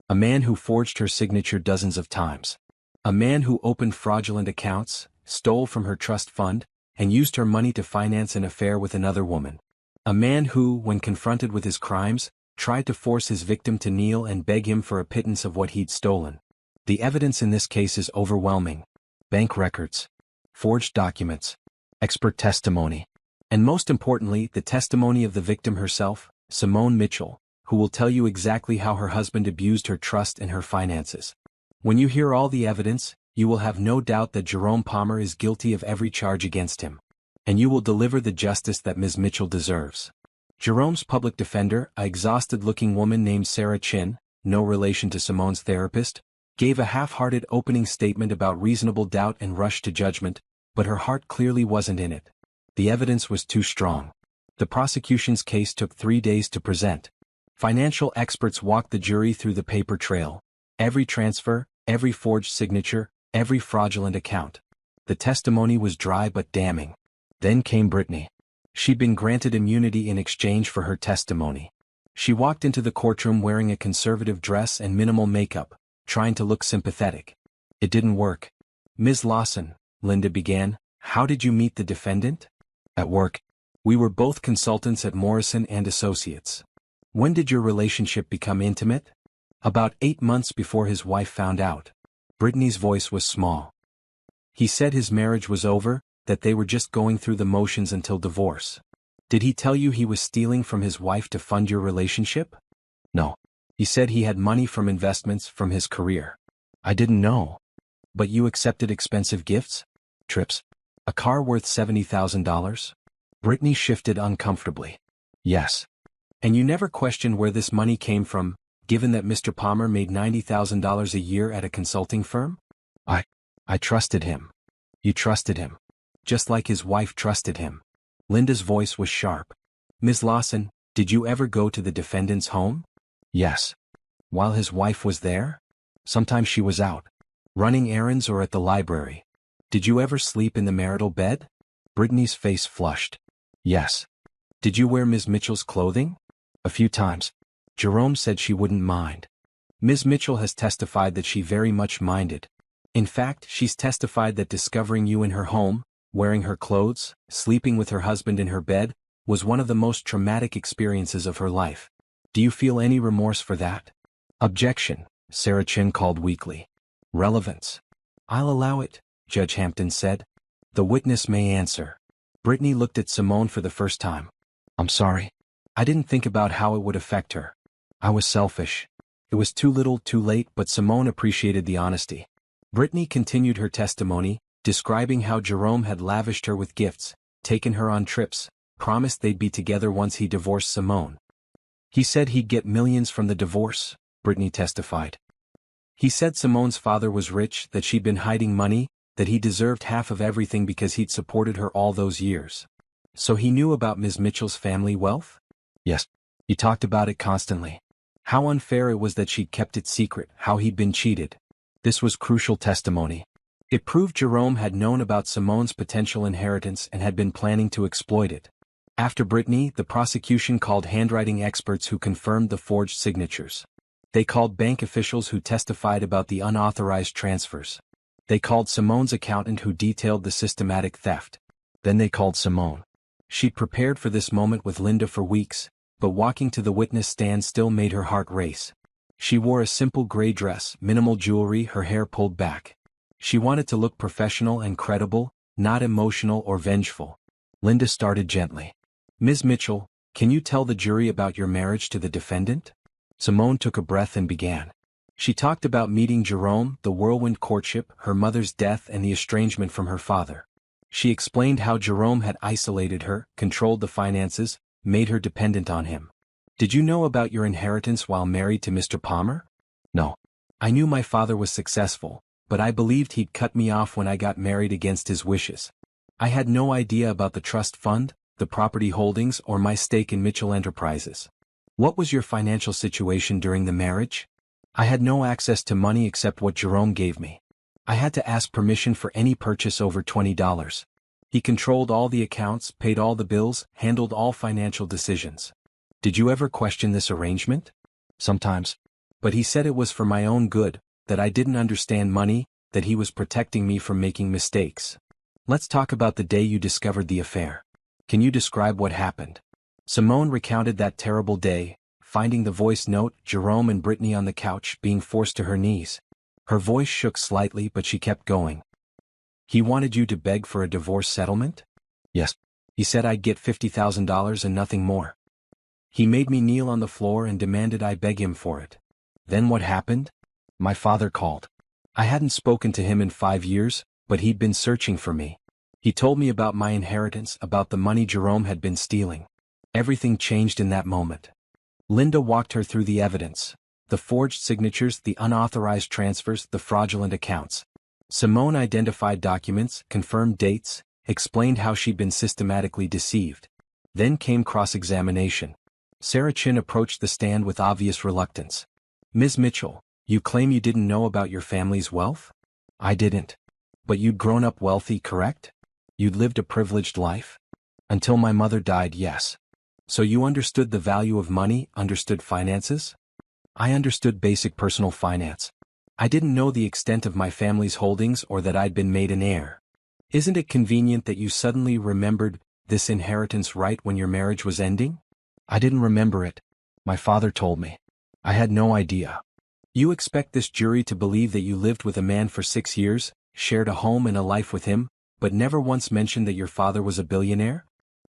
A man who forged her signature dozens of times. A man who opened fraudulent accounts, stole from her trust fund, and used her money to finance an affair with another woman. A man who, when confronted with his crimes, tried to force his victim to kneel and beg him for a pittance of what he'd stolen. The evidence in this case is overwhelming. Bank records, forged documents, expert testimony, and most importantly, the testimony of the victim herself, Simone Mitchell, who will tell you exactly how her husband abused her trust and her finances. When you hear all the evidence, you will have no doubt that Jerome Palmer is guilty of every charge against him. And you will deliver the justice that Ms. Mitchell deserves. Jerome's public defender, a exhausted-looking woman named Sarah Chin, no relation to Simone's therapist, gave a half-hearted opening statement about reasonable doubt and rush to judgment, but her heart clearly wasn't in it. The evidence was too strong. The prosecution's case took 3 days to present. Financial experts walked the jury through the paper trail. Every transfer, every forged signature, every fraudulent account. The testimony was dry but damning. Then came Brittany. She'd been granted immunity in exchange for her testimony. She walked into the courtroom wearing a conservative dress and minimal makeup, trying to look sympathetic. It didn't work. Ms. Lawson, Linda began, how did you meet the defendant? At work. We were both consultants at Morrison and Associates. When did your relationship become intimate? About 8 months before his wife found out. Brittany's voice was small. He said his marriage was over, that they were just going through the motions until divorce. Did he tell you he was stealing from his wife to fund your relationship? No. He said he had money from investments from his career. I didn't know. But you accepted expensive gifts? Trips? A car worth $70,000? Brittany shifted uncomfortably. Yes. And you never questioned where this money came from, given that Mr. Palmer made $90,000 a year at a consulting firm? I trusted him. You trusted him. Just like his wife trusted him. Linda's voice was sharp. Ms. Lawson, did you ever go to the defendant's home? Yes. While his wife was there? Sometimes she was out. Running errands or at the library. Did you ever sleep in the marital bed? Brittany's face flushed. Yes. Did you wear Ms. Mitchell's clothing? A few times. Jerome said she wouldn't mind. Ms. Mitchell has testified that she very much minded. In fact, she's testified that discovering you in her home, wearing her clothes, sleeping with her husband in her bed, was one of the most traumatic experiences of her life. Do you feel any remorse for that? Objection, Sarah Chin called weakly. Relevance. I'll allow it, Judge Hampton said. The witness may answer. Brittany looked at Simone for the first time. I'm sorry. I didn't think about how it would affect her. I was selfish. It was too little, too late, but Simone appreciated the honesty. Brittany continued her testimony, describing how Jerome had lavished her with gifts, taken her on trips, promised they'd be together once he divorced Simone. He said he'd get millions from the divorce, Brittany testified. He said Simone's father was rich, that she'd been hiding money, that he deserved half of everything because he'd supported her all those years. So he knew about Ms. Mitchell's family wealth? Yes. He talked about it constantly. How unfair it was that she'd kept it secret, how he'd been cheated. This was crucial testimony. It proved Jerome had known about Simone's potential inheritance and had been planning to exploit it. After Brittany, the prosecution called handwriting experts who confirmed the forged signatures. They called bank officials who testified about the unauthorized transfers. They called Simone's accountant who detailed the systematic theft. Then they called Simone. She'd prepared for this moment with Linda for weeks, but walking to the witness stand still made her heart race. She wore a simple gray dress, minimal jewelry, her hair pulled back. She wanted to look professional and credible, not emotional or vengeful. Linda started gently. Ms. Mitchell, can you tell the jury about your marriage to the defendant? Simone took a breath and began. She talked about meeting Jerome, the whirlwind courtship, her mother's death and the estrangement from her father. She explained how Jerome had isolated her, controlled the finances, made her dependent on him. Did you know about your inheritance while married to Mr. Palmer? No. I knew my father was successful, but I believed he'd cut me off when I got married against his wishes. I had no idea about the trust fund, the property holdings or my stake in Mitchell Enterprises. What was your financial situation during the marriage? I had no access to money except what Jerome gave me. I had to ask permission for any purchase over $20. He controlled all the accounts, paid all the bills, handled all financial decisions. Did you ever question this arrangement? Sometimes. But he said it was for my own good, that I didn't understand money, that he was protecting me from making mistakes. Let's talk about the day you discovered the affair. Can you describe what happened? Simone recounted that terrible day, finding the voice note, Jerome and Brittany on the couch, being forced to her knees. Her voice shook slightly but she kept going. He wanted you to beg for a divorce settlement? Yes. He said I'd get $50,000 and nothing more. He made me kneel on the floor and demanded I beg him for it. Then what happened? My father called. I hadn't spoken to him in 5 years, but he'd been searching for me. He told me about my inheritance, about the money Jerome had been stealing. Everything changed in that moment. Linda walked her through the evidence. The forged signatures, the unauthorized transfers, the fraudulent accounts. Simone identified documents, confirmed dates, explained how she'd been systematically deceived. Then came cross-examination. Sarah Chin approached the stand with obvious reluctance. Ms. Mitchell, you claim you didn't know about your family's wealth? I didn't. But you'd grown up wealthy, correct? You'd lived a privileged life? Until my mother died, yes. So you understood the value of money, understood finances? I understood basic personal finance. I didn't know the extent of my family's holdings or that I'd been made an heir. Isn't it convenient that you suddenly remembered this inheritance right when your marriage was ending? I didn't remember it. My father told me. I had no idea. You expect this jury to believe that you lived with a man for 6 years, shared a home and a life with him, but never once mentioned that your father was a billionaire?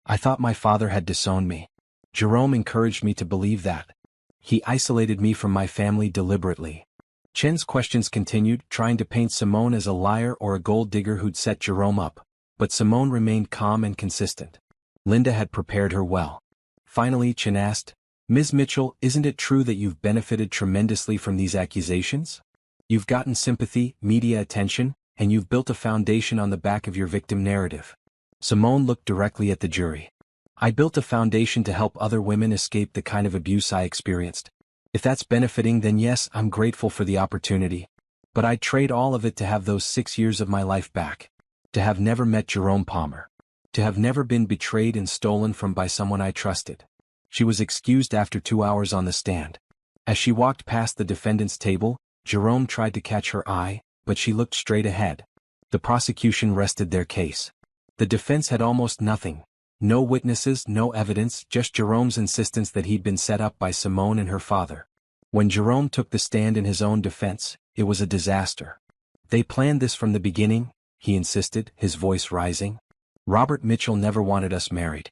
I thought my father had disowned me. Jerome encouraged me to believe that. He isolated me from my family deliberately. Chen's questions continued, trying to paint Simone as a liar or a gold digger who'd set Jerome up, but Simone remained calm and consistent. Linda had prepared her well. Finally, Chen asked, Ms. Mitchell, isn't it true that you've benefited tremendously from these accusations? You've gotten sympathy, media attention, and you've built a foundation on the back of your victim narrative. Simone looked directly at the jury. I built a foundation to help other women escape the kind of abuse I experienced. If that's benefiting, then yes, I'm grateful for the opportunity. But I'd trade all of it to have those 6 years of my life back. To have never met Jerome Palmer. To have never been betrayed and stolen from by someone I trusted. She was excused after 2 hours on the stand. As she walked past the defendant's table, Jerome tried to catch her eye, but she looked straight ahead. The prosecution rested their case. The defense had almost nothing. No witnesses, no evidence, just Jerome's insistence that he'd been set up by Simone and her father. When Jerome took the stand in his own defense, it was a disaster. They planned this from the beginning, he insisted, his voice rising. Robert Mitchell never wanted us married.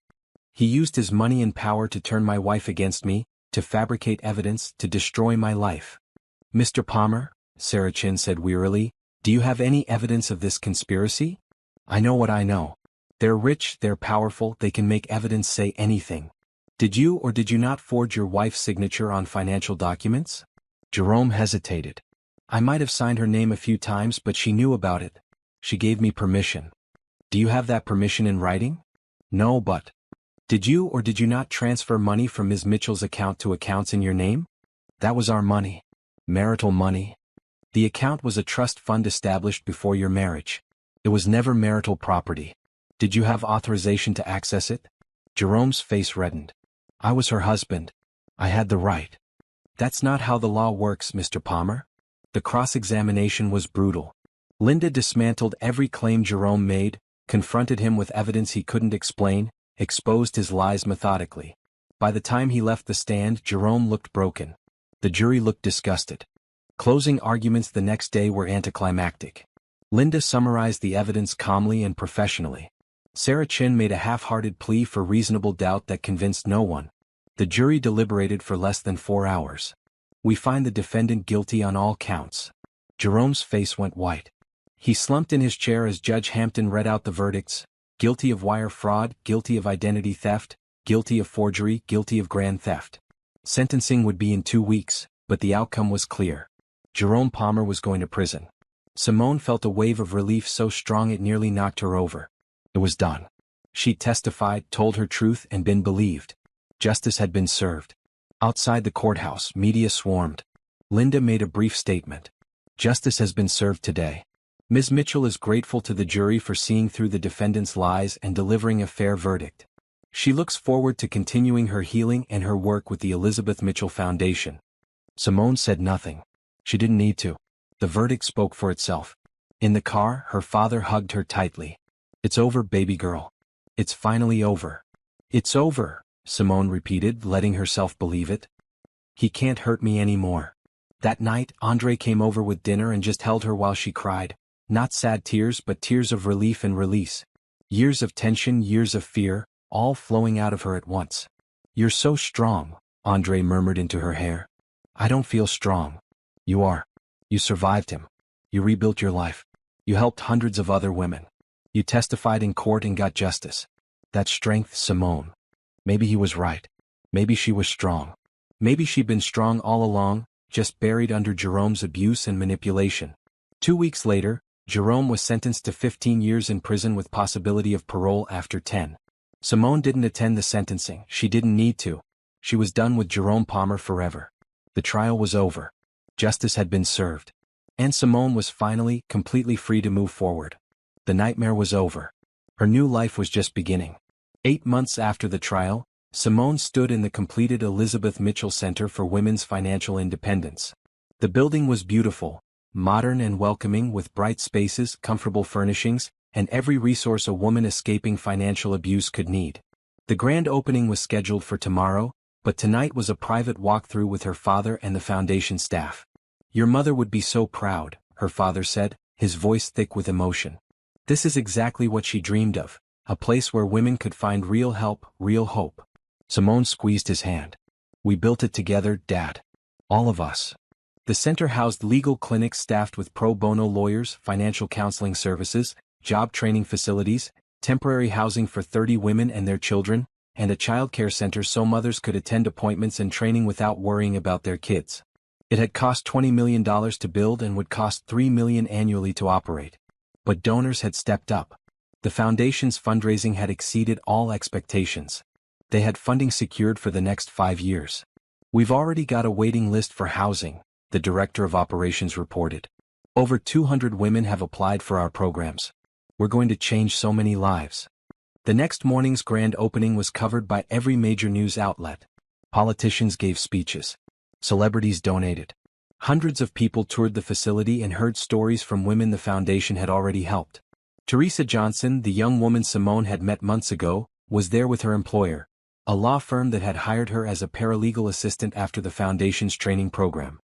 He used his money and power to turn my wife against me, to fabricate evidence, to destroy my life. Mr. Palmer, Sarah Chin said wearily, do you have any evidence of this conspiracy? I know what I know. They're rich, they're powerful, they can make evidence say anything. Did you or did you not forge your wife's signature on financial documents? Jerome hesitated. I might have signed her name a few times, but she knew about it. She gave me permission. Do you have that permission in writing? No, but did you or did you not transfer money from Ms. Mitchell's account to accounts in your name? That was our money. Marital money. The account was a trust fund established before your marriage. It was never marital property. Did you have authorization to access it? Jerome's face reddened. I was her husband. I had the right. That's not how the law works, Mr. Palmer. The cross-examination was brutal. Linda dismantled every claim Jerome made, confronted him with evidence he couldn't explain, exposed his lies methodically. By the time he left the stand, Jerome looked broken. The jury looked disgusted. Closing arguments the next day were anticlimactic. Linda summarized the evidence calmly and professionally. Sarah Chin made a half-hearted plea for reasonable doubt that convinced no one. The jury deliberated for less than 4 hours. We find the defendant guilty on all counts. Jerome's face went white. He slumped in his chair as Judge Hampton read out the verdicts: guilty of wire fraud, guilty of identity theft, guilty of forgery, guilty of grand theft. Sentencing would be in 2 weeks, but the outcome was clear. Jerome Palmer was going to prison. Simone felt a wave of relief so strong it nearly knocked her over. It was done. She'd testified, told her truth, and been believed. Justice had been served. Outside the courthouse, media swarmed. Linda made a brief statement. Justice has been served today. Ms. Mitchell is grateful to the jury for seeing through the defendant's lies and delivering a fair verdict. She looks forward to continuing her healing and her work with the Elizabeth Mitchell Foundation. Simone said nothing. She didn't need to. The verdict spoke for itself. In the car, her father hugged her tightly. It's over, baby girl. It's finally over. It's over, Simone repeated, letting herself believe it. He can't hurt me anymore. That night, Andre came over with dinner and just held her while she cried. Not sad tears, but tears of relief and release. Years of tension, years of fear, all flowing out of her at once. You're so strong, Andre murmured into her hair. I don't feel strong. You are. You survived him. You rebuilt your life. You helped hundreds of other women. You testified in court and got justice. That's strength, Simone. Maybe he was right. Maybe she was strong. Maybe she'd been strong all along, just buried under Jerome's abuse and manipulation. 2 weeks later, Jerome was sentenced to 15 years in prison with possibility of parole after 10. Simone didn't attend the sentencing. She didn't need to. She was done with Jerome Palmer forever. The trial was over. Justice had been served. And Simone was finally, completely free to move forward. The nightmare was over. Her new life was just beginning. 8 months after the trial, Simone stood in the completed Elizabeth Mitchell Center for Women's Financial Independence. The building was beautiful, modern and welcoming, with bright spaces, comfortable furnishings, and every resource a woman escaping financial abuse could need. The grand opening was scheduled for tomorrow, but tonight was a private walkthrough with her father and the foundation staff. Your mother would be so proud, her father said, his voice thick with emotion. This is exactly what she dreamed of, a place where women could find real help, real hope. Simone squeezed his hand. We built it together, Dad. All of us. The center housed legal clinics staffed with pro bono lawyers, financial counseling services, job training facilities, temporary housing for 30 women and their children, and a childcare center so mothers could attend appointments and training without worrying about their kids. It had cost $20 million to build and would cost $3 million annually to operate. But donors had stepped up. The foundation's fundraising had exceeded all expectations. They had funding secured for the next 5 years. We've already got a waiting list for housing, the director of operations reported. Over 200 women have applied for our programs. We're going to change so many lives. The next morning's grand opening was covered by every major news outlet. Politicians gave speeches. Celebrities donated. Hundreds of people toured the facility and heard stories from women the foundation had already helped. Teresa Johnson, the young woman Simone had met months ago, was there with her employer, a law firm that had hired her as a paralegal assistant after the foundation's training program.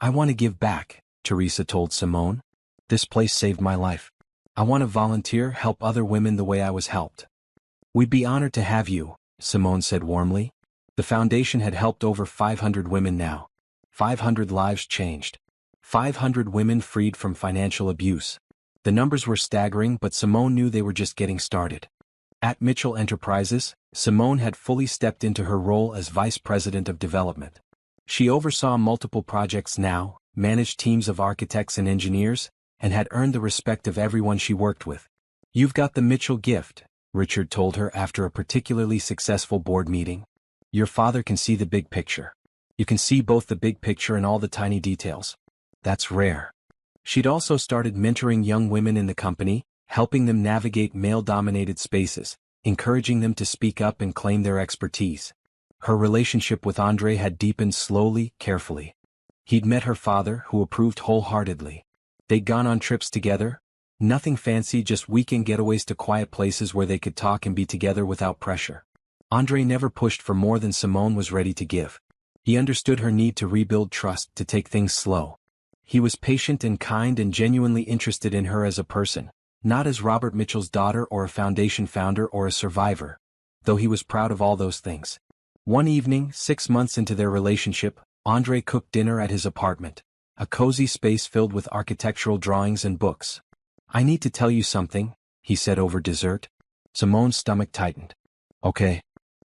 I want to give back, Teresa told Simone. This place saved my life. I want to volunteer, help other women the way I was helped. We'd be honored to have you, Simone said warmly. The foundation had helped over 500 women now. 500 lives changed. 500 women freed from financial abuse. The numbers were staggering, but Simone knew they were just getting started. At Mitchell Enterprises, Simone had fully stepped into her role as Vice President of Development. She oversaw multiple projects now, managed teams of architects and engineers, and had earned the respect of everyone she worked with. "You've got the Mitchell gift," Richard told her after a particularly successful board meeting. "Your father can see the big picture. You can see both the big picture and all the tiny details. That's rare." She'd also started mentoring young women in the company, helping them navigate male-dominated spaces, encouraging them to speak up and claim their expertise. Her relationship with Andre had deepened slowly, carefully. He'd met her father, who approved wholeheartedly. They'd gone on trips together. Nothing fancy, just weekend getaways to quiet places where they could talk and be together without pressure. Andre never pushed for more than Simone was ready to give. He understood her need to rebuild trust, to take things slow. He was patient and kind and genuinely interested in her as a person, not as Robert Mitchell's daughter or a foundation founder or a survivor, though he was proud of all those things. One evening, 6 months into their relationship, Andre cooked dinner at his apartment, a cozy space filled with architectural drawings and books. "I need to tell you something," he said over dessert. Simone's stomach tightened. "Okay.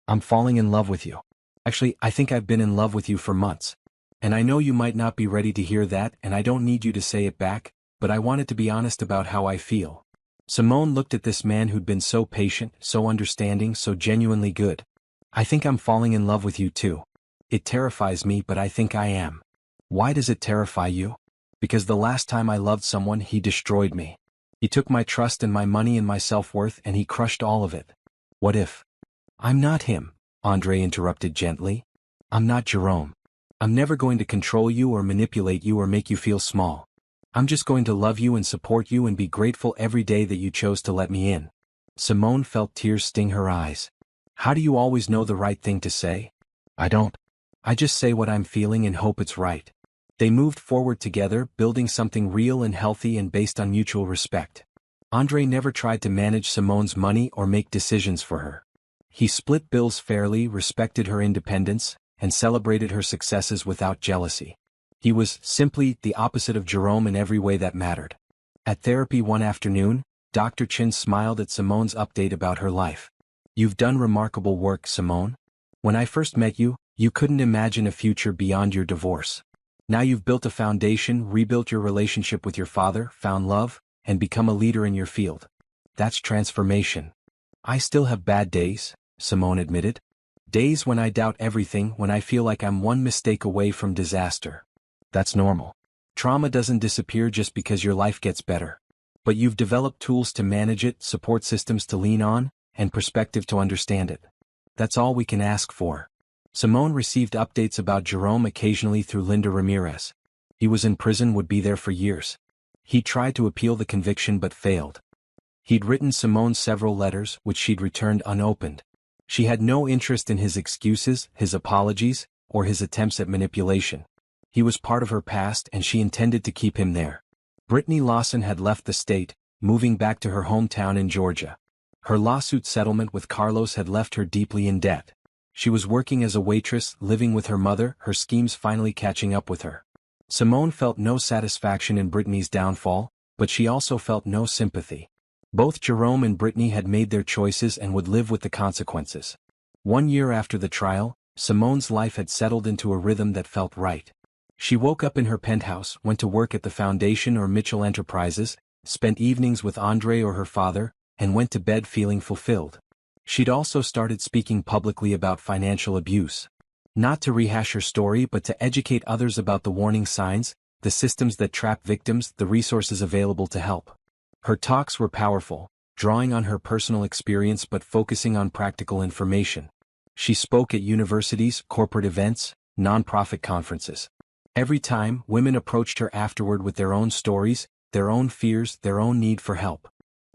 I'm falling in love with you. Actually, I think I've been in love with you for months. And I know you might not be ready to hear that, and I don't need you to say it back, but I wanted to be honest about how I feel." Simone looked at this man who'd been so patient, so understanding, so genuinely good. "I think I'm falling in love with you too. It terrifies me, but I think I am." "Why does it terrify you?" "Because the last time I loved someone, he destroyed me. He took my trust and my money and my self-worth, and he crushed all of it." "What if?" "I'm not him," Andre interrupted gently. "I'm not Jerome. I'm never going to control you or manipulate you or make you feel small. I'm just going to love you and support you and be grateful every day that you chose to let me in." Simone felt tears sting her eyes. "How do you always know the right thing to say?" "I don't. I just say what I'm feeling and hope it's right." They moved forward together, building something real and healthy and based on mutual respect. Andre never tried to manage Simone's money or make decisions for her. He split bills fairly, respected her independence, and celebrated her successes without jealousy. He was simply the opposite of Jerome in every way that mattered. At therapy one afternoon, Dr. Chin smiled at Simone's update about her life. "You've done remarkable work, Simone. When I first met you, you couldn't imagine a future beyond your divorce. Now you've built a foundation, rebuilt your relationship with your father, found love, and become a leader in your field. That's transformation." "I still have bad days," Simone admitted. "Days when I doubt everything, when I feel like I'm one mistake away from disaster." "That's normal. Trauma doesn't disappear just because your life gets better. But you've developed tools to manage it, support systems to lean on, and perspective to understand it. That's all we can ask for." Simone received updates about Jerome occasionally through Linda Ramirez. He was in prison, would be there for years. He tried to appeal the conviction but failed. He'd written Simone several letters, which she'd returned unopened. She had no interest in his excuses, his apologies, or his attempts at manipulation. He was part of her past and she intended to keep him there. Brittany Lawson had left the state, moving back to her hometown in Georgia. Her lawsuit settlement with Carlos had left her deeply in debt. She was working as a waitress, living with her mother, her schemes finally catching up with her. Simone felt no satisfaction in Brittany's downfall, but she also felt no sympathy. Both Jerome and Brittany had made their choices and would live with the consequences. 1 year after the trial, Simone's life had settled into a rhythm that felt right. She woke up in her penthouse, went to work at the Foundation or Mitchell Enterprises, spent evenings with Andre or her father, and went to bed feeling fulfilled. She'd also started speaking publicly about financial abuse. Not to rehash her story but to educate others about the warning signs, the systems that trap victims, the resources available to help. Her talks were powerful, drawing on her personal experience but focusing on practical information. She spoke at universities, corporate events, nonprofit conferences. Every time, women approached her afterward with their own stories, their own fears, their own need for help.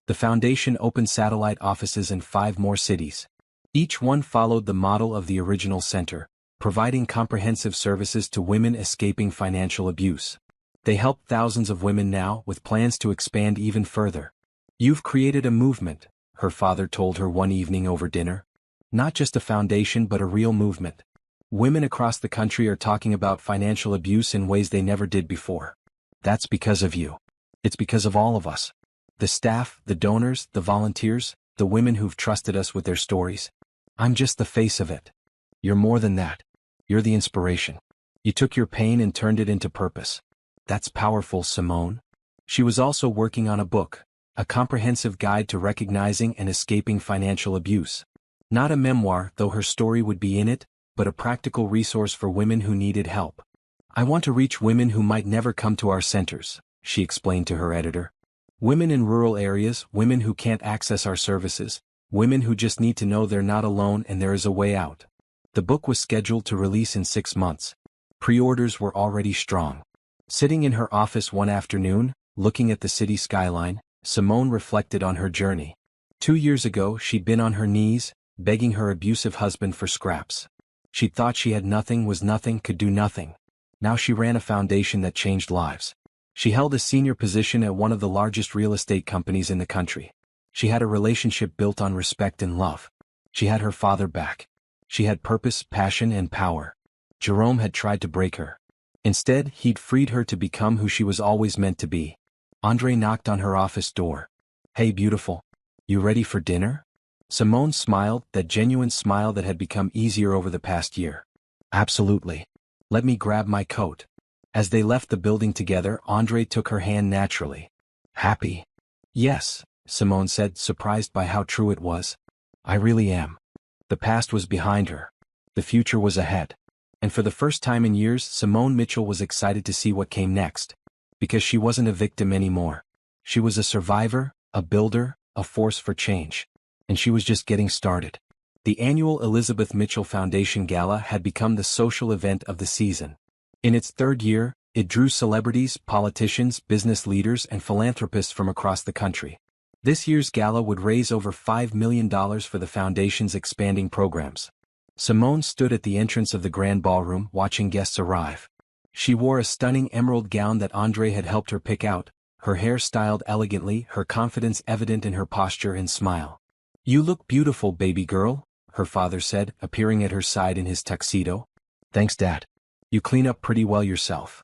The foundation opened satellite offices in 5 more cities. Each one followed the model of the original center, providing comprehensive services to women escaping financial abuse. They help thousands of women now, with plans to expand even further. "You've created a movement," her father told her one evening over dinner. "Not just a foundation but a real movement. Women across the country are talking about financial abuse in ways they never did before. That's because of you. It's because of all of us. The staff, the donors, the volunteers, the women who've trusted us with their stories. I'm just the face of it. You're more than that. You're the inspiration." You took your pain and turned it into purpose. That's powerful, Simone. She was also working on a book, a comprehensive guide to recognizing and escaping financial abuse. Not a memoir, though her story would be in it, but a practical resource for women who needed help. I want to reach women who might never come to our centers, she explained to her editor. Women in rural areas, women who can't access our services, women who just need to know they're not alone and there is a way out. The book was scheduled to release in 6 months. Pre-orders were already strong. Sitting in her office one afternoon, looking at the city skyline, Simone reflected on her journey. 2 years ago she'd been on her knees, begging her abusive husband for scraps. She'd thought she had nothing, was nothing, could do nothing. Now she ran a foundation that changed lives. She held a senior position at one of the largest real estate companies in the country. She had a relationship built on respect and love. She had her father back. She had purpose, passion, and power. Jerome had tried to break her. Instead, he'd freed her to become who she was always meant to be. Andre knocked on her office door. "Hey, beautiful. You ready for dinner?" Simone smiled, that genuine smile that had become easier over the past year. "Absolutely. Let me grab my coat." As they left the building together, Andre took her hand naturally. "Happy?" "Yes," Simone said, surprised by how true it was. "I really am." The past was behind her. The future was ahead. And for the first time in years, Simone Mitchell was excited to see what came next. Because she wasn't a victim anymore. She was a survivor, a builder, a force for change. And she was just getting started. The annual Elizabeth Mitchell Foundation Gala had become the social event of the season. In its 3rd year, it drew celebrities, politicians, business leaders, and philanthropists from across the country. This year's gala would raise over $5 million for the foundation's expanding programs. Simone stood at the entrance of the grand ballroom watching guests arrive. She wore a stunning emerald gown that Andre had helped her pick out, her hair styled elegantly, her confidence evident in her posture and smile. "You look beautiful, baby girl," her father said, appearing at her side in his tuxedo. "Thanks, Dad. You clean up pretty well yourself.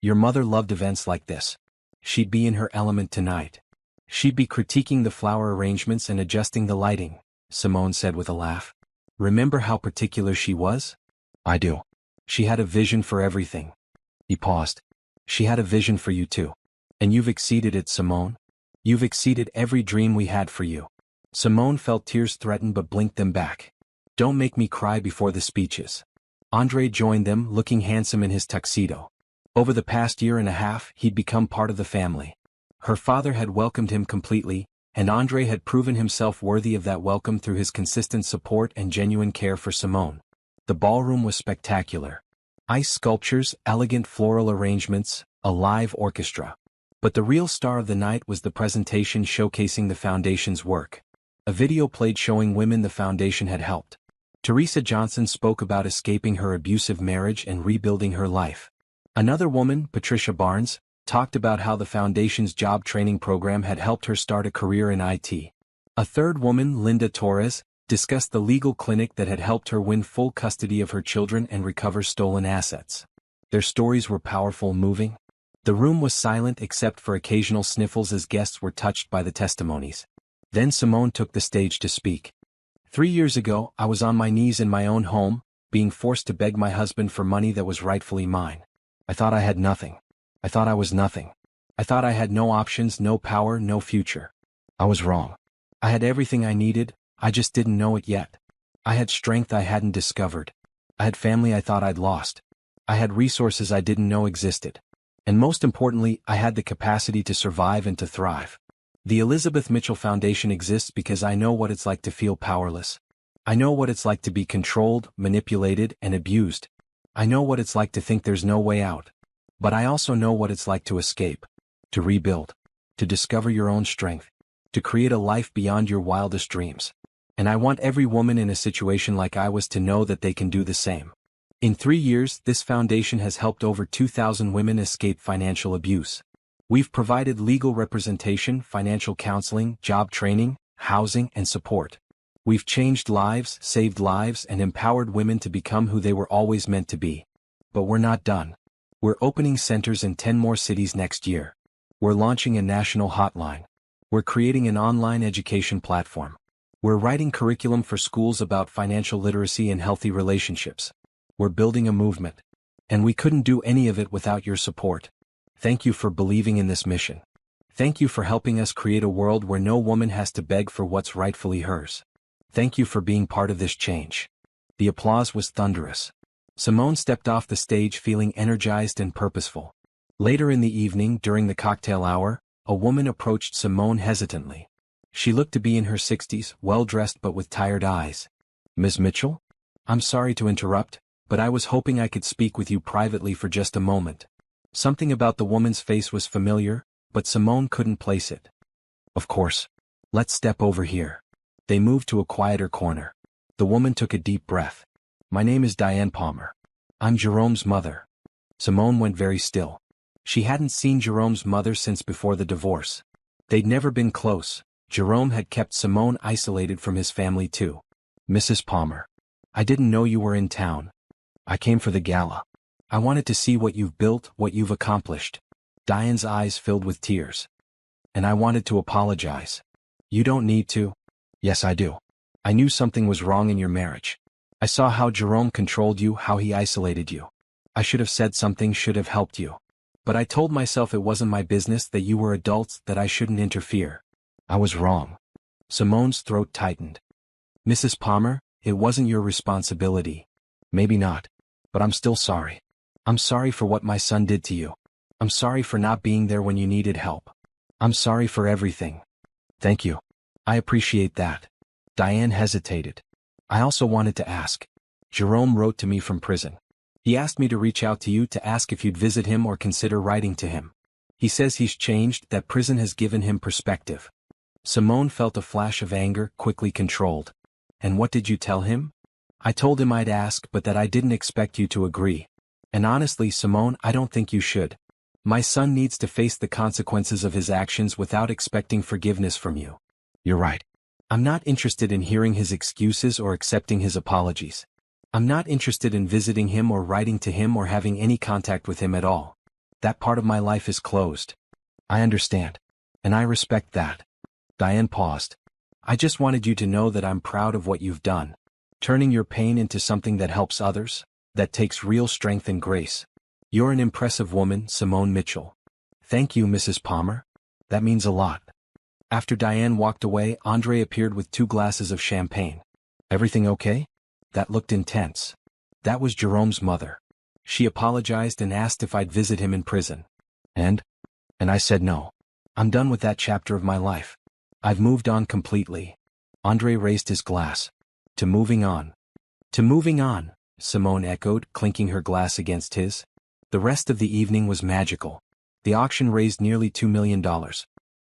Your mother loved events like this. She'd be in her element tonight. She'd be critiquing the flower arrangements and adjusting the lighting," Simone said with a laugh. "Remember how particular she was?" "I do. She had a vision for everything." He paused. "She had a vision for you too. And you've exceeded it, Simone. You've exceeded every dream we had for you." Simone felt tears threaten but blinked them back. "Don't make me cry before the speeches." Andre joined them, looking handsome in his tuxedo. Over the past year and a half, he'd become part of the family. Her father had welcomed him completely, and Andre had proven himself worthy of that welcome through his consistent support and genuine care for Simone. The ballroom was spectacular. Ice sculptures, elegant floral arrangements, a live orchestra. But the real star of the night was the presentation showcasing the foundation's work. A video played showing women the foundation had helped. Teresa Johnson spoke about escaping her abusive marriage and rebuilding her life. Another woman, Patricia Barnes, talked about how the foundation's job training program had helped her start a career in IT. A third woman, Linda Torres, discussed the legal clinic that had helped her win full custody of her children and recover stolen assets. Their stories were powerful and moving. The room was silent except for occasional sniffles as guests were touched by the testimonies. Then Simone took the stage to speak. 3 years ago, I was on my knees in my own home, being forced to beg my husband for money that was rightfully mine. I thought I had nothing. I thought I was nothing. I thought I had no options, no power, no future. I was wrong. I had everything I needed, I just didn't know it yet. I had strength I hadn't discovered. I had family I thought I'd lost. I had resources I didn't know existed. And most importantly, I had the capacity to survive and to thrive. The Elizabeth Mitchell Foundation exists because I know what it's like to feel powerless. I know what it's like to be controlled, manipulated, and abused. I know what it's like to think there's no way out. But I also know what it's like to escape, to rebuild, to discover your own strength, to create a life beyond your wildest dreams. And I want every woman in a situation like I was to know that they can do the same. In 3 years, this foundation has helped over 2,000 women escape financial abuse. We've provided legal representation, financial counseling, job training, housing, and support. We've changed lives, saved lives, and empowered women to become who they were always meant to be. But we're not done. We're opening centers in 10 more cities next year. We're launching a national hotline. We're creating an online education platform. We're writing curriculum for schools about financial literacy and healthy relationships. We're building a movement. And we couldn't do any of it without your support. Thank you for believing in this mission. Thank you for helping us create a world where no woman has to beg for what's rightfully hers. Thank you for being part of this change." The applause was thunderous. Simone stepped off the stage feeling energized and purposeful. Later in the evening, during the cocktail hour, a woman approached Simone hesitantly. She looked to be in her 60s, well-dressed but with tired eyes. "Miss Mitchell? I'm sorry to interrupt, but I was hoping I could speak with you privately for just a moment." Something about the woman's face was familiar, but Simone couldn't place it. "Of course. Let's step over here." They moved to a quieter corner. The woman took a deep breath. "My name is Diane Palmer. I'm Jerome's mother." Simone went very still. She hadn't seen Jerome's mother since before the divorce. They'd never been close. Jerome had kept Simone isolated from his family too. "Mrs. Palmer, I didn't know you were in town. I came for the gala. I wanted to see what you've built, what you've accomplished." Diane's eyes filled with tears. "And I wanted to apologize." "You don't need to." "Yes, I do. I knew something was wrong in your marriage. I saw how Jerome controlled you, how he isolated you. I should have said something, should have helped you. But I told myself it wasn't my business, that you were adults, that I shouldn't interfere. I was wrong." Simone's throat tightened. "Mrs. Palmer, it wasn't your responsibility." "Maybe not. But I'm still sorry. I'm sorry for what my son did to you. I'm sorry for not being there when you needed help. I'm sorry for everything." "Thank you. I appreciate that." Diane hesitated. "I also wanted to ask. Jerome wrote to me from prison. He asked me to reach out to you to ask if you'd visit him or consider writing to him. He says he's changed, that prison has given him perspective." Simone felt a flash of anger, quickly controlled. "And what did you tell him?" "I told him I'd ask, but that I didn't expect you to agree. And honestly, Simone, I don't think you should. My son needs to face the consequences of his actions without expecting forgiveness from you." "You're right. I'm not interested in hearing his excuses or accepting his apologies. I'm not interested in visiting him or writing to him or having any contact with him at all. That part of my life is closed." "I understand. And I respect that." Diane paused. "I just wanted you to know that I'm proud of what you've done. Turning your pain into something that helps others, that takes real strength and grace. You're an impressive woman, Simone Mitchell." "Thank you, Mrs. Palmer. That means a lot." After Diane walked away, Andre appeared with 2 glasses of champagne. "Everything okay?" That looked intense. "That was Jerome's mother. She apologized and asked if I'd visit him in prison. And I said no. I'm done with that chapter of my life. I've moved on completely." Andre raised his glass. "To moving on." "To moving on," Simone echoed, clinking her glass against his. The rest of the evening was magical. The auction raised nearly $2 million.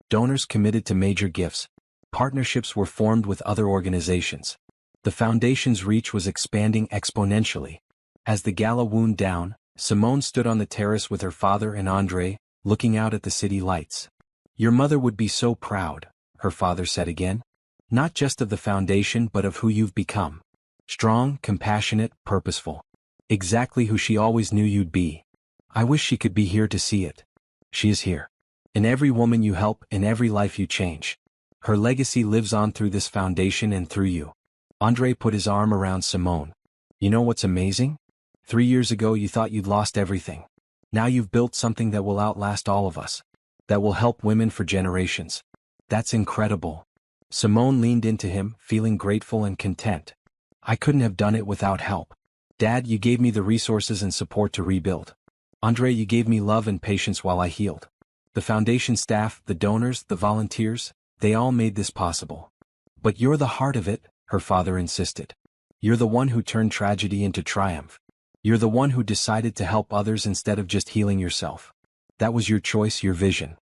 Donors committed to major gifts. Partnerships were formed with other organizations. The foundation's reach was expanding exponentially. As the gala wound down, Simone stood on the terrace with her father and Andre, looking out at the city lights. "Your mother would be so proud," her father said again. "Not just of the foundation but of who you've become. Strong, compassionate, purposeful. Exactly who she always knew you'd be. I wish she could be here to see it. She is here. In every woman you help, in every life you change. Her legacy lives on through this foundation and through you." Andre put his arm around Simone. "You know what's amazing? 3 years ago you thought you'd lost everything. Now you've built something that will outlast all of us. That will help women for generations. That's incredible." Simone leaned into him, feeling grateful and content. "I couldn't have done it without help. Dad, you gave me the resources and support to rebuild. Andre, you gave me love and patience while I healed. The foundation staff, the donors, the volunteers, they all made this possible. But you're the heart of it," her father insisted. "You're the one who turned tragedy into triumph. You're the one who decided to help others instead of just healing yourself. That was your choice, your vision."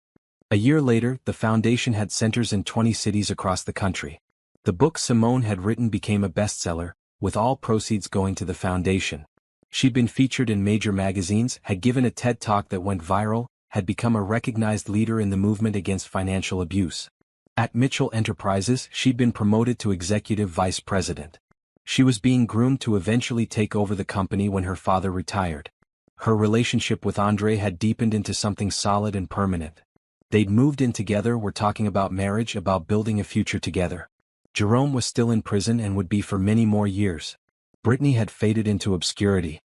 A year later, the foundation had centers in 20 cities across the country. The book Simone had written became a bestseller, with all proceeds going to the foundation. She'd been featured in major magazines, had given a TED Talk that went viral, had become a recognized leader in the movement against financial abuse. At Mitchell Enterprises, she'd been promoted to executive vice president. She was being groomed to eventually take over the company when her father retired. Her relationship with Andre had deepened into something solid and permanent. They'd moved in together, were talking about marriage, about building a future together. Jerome was still in prison and would be for many more years. Brittany had faded into obscurity.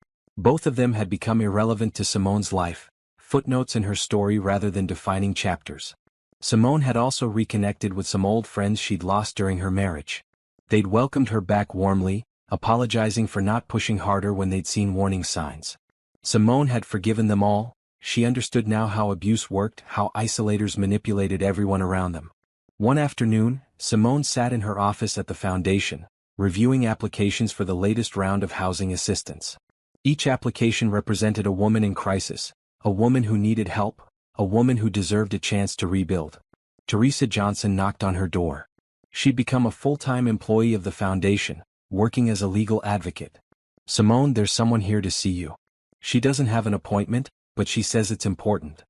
Both of them had become irrelevant to Simone's life, footnotes in her story rather than defining chapters. Simone had also reconnected with some old friends she'd lost during her marriage. They'd welcomed her back warmly, apologizing for not pushing harder when they'd seen warning signs. Simone had forgiven them all. She understood now how abuse worked, how isolators manipulated everyone around them. One afternoon, Simone sat in her office at the foundation, reviewing applications for the latest round of housing assistance. Each application represented a woman in crisis, a woman who needed help, a woman who deserved a chance to rebuild. Teresa Johnson knocked on her door. She'd become a full-time employee of the foundation, working as a legal advocate. "Simone, there's someone here to see you. She doesn't have an appointment, but she says it's important."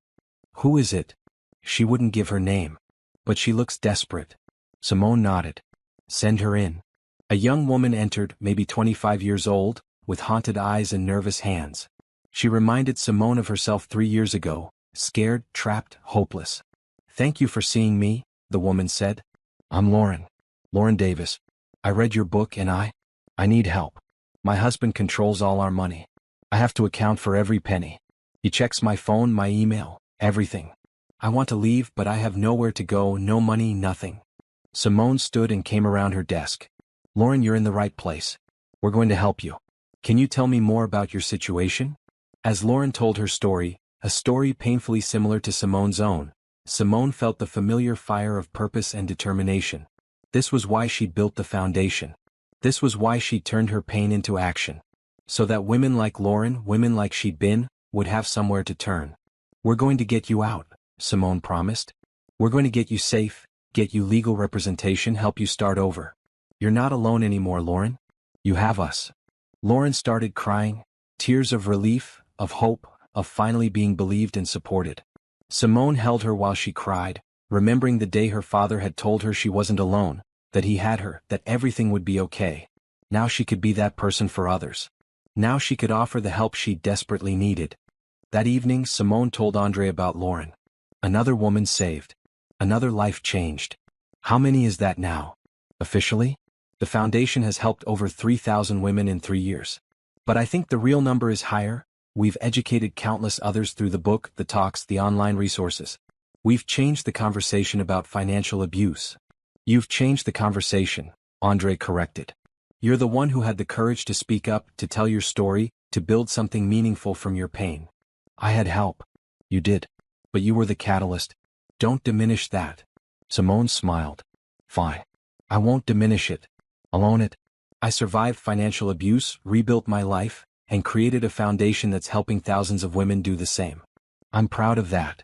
"Who is it?" She wouldn't give her name. "But she looks desperate." Simone nodded. "Send her in." A young woman entered, maybe 25 years old, with haunted eyes and nervous hands. She reminded Simone of herself 3 years ago, scared, trapped, hopeless. "Thank you for seeing me," the woman said. "I'm Lauren. Lauren Davis. I read your book and I need help. My husband controls all our money. I have to account for every penny. He checks my phone, my email, everything. I want to leave but I have nowhere to go, no money, nothing." Simone stood and came around her desk. "Lauren, you're in the right place. We're going to help you. Can you tell me more about your situation?" As Lauren told her story, a story painfully similar to Simone's own, Simone felt the familiar fire of purpose and determination. This was why she'd built the foundation. This was why she'd turned her pain into action. So that women like Lauren, women like she'd been, would have somewhere to turn. "We're going to get you out," Simone promised. "We're going to get you safe, get you legal representation, help you start over. You're not alone anymore, Lauren. You have us." Lauren started crying, tears of relief, of hope, of finally being believed and supported. Simone held her while she cried, remembering the day her father had told her she wasn't alone, that he had her, that everything would be okay. Now she could be that person for others. Now she could offer the help she desperately needed. That evening, Simone told Andre about Lauren. Another woman saved. Another life changed. How many is that now? Officially? The foundation has helped over 3,000 women in 3 years. But I think the real number is higher. We've educated countless others through the book, the talks, the online resources. We've changed the conversation about financial abuse. You've changed the conversation, Andre corrected. You're the one who had the courage to speak up, to tell your story, to build something meaningful from your pain. I had help. You did. But you were the catalyst. Don't diminish that. Simone smiled. Fine. I won't diminish it. I'll own it. I survived financial abuse, rebuilt my life, and created a foundation that's helping thousands of women do the same. I'm proud of that.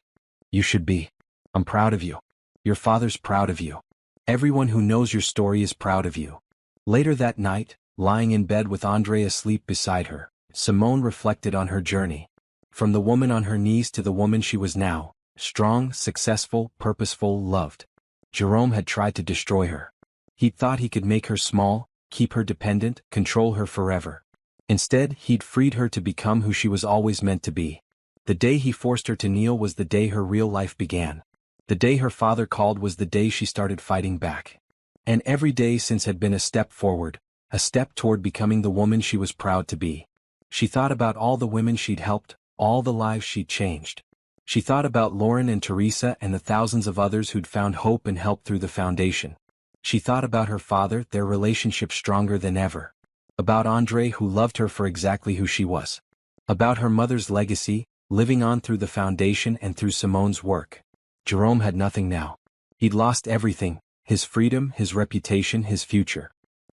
You should be. I'm proud of you. Your father's proud of you. Everyone who knows your story is proud of you. Later that night, lying in bed with Andre asleep beside her, Simone reflected on her journey. From the woman on her knees to the woman she was now, strong, successful, purposeful, loved. Jerome had tried to destroy her. He'd thought he could make her small, keep her dependent, control her forever. Instead, he'd freed her to become who she was always meant to be. The day he forced her to kneel was the day her real life began. The day her father called was the day she started fighting back. And every day since had been a step forward, a step toward becoming the woman she was proud to be. She thought about all the women she'd helped, all the lives she'd changed. She thought about Lauren and Teresa and the thousands of others who'd found hope and help through the foundation. She thought about her father, their relationship stronger than ever. About Andre, who loved her for exactly who she was. About her mother's legacy, living on through the foundation and through Simone's work. Jerome had nothing now. He'd lost everything, his freedom, his reputation, his future.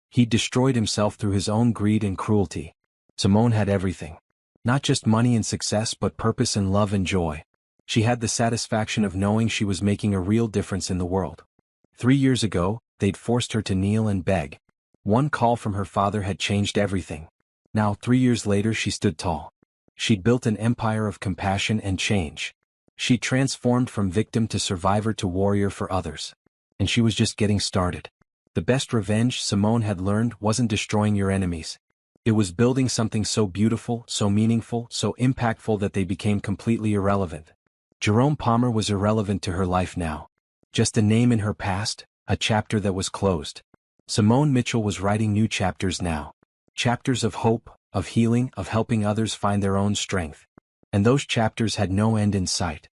He'd destroyed himself through his own greed and cruelty. Simone had everything. Not just money and success but purpose and love and joy. She had the satisfaction of knowing she was making a real difference in the world. 3 years ago, they'd forced her to kneel and beg. One call from her father had changed everything. Now, 3 years later, she stood tall. She'd built an empire of compassion and change. She'd transformed from victim to survivor to warrior for others. And she was just getting started. The best revenge, Simone had learned, wasn't destroying your enemies. It was building something so beautiful, so meaningful, so impactful that they became completely irrelevant. Jerome Palmer was irrelevant to her life now. Just a name in her past, a chapter that was closed. Simone Mitchell was writing new chapters now. Chapters of hope, of healing, of helping others find their own strength. And those chapters had no end in sight.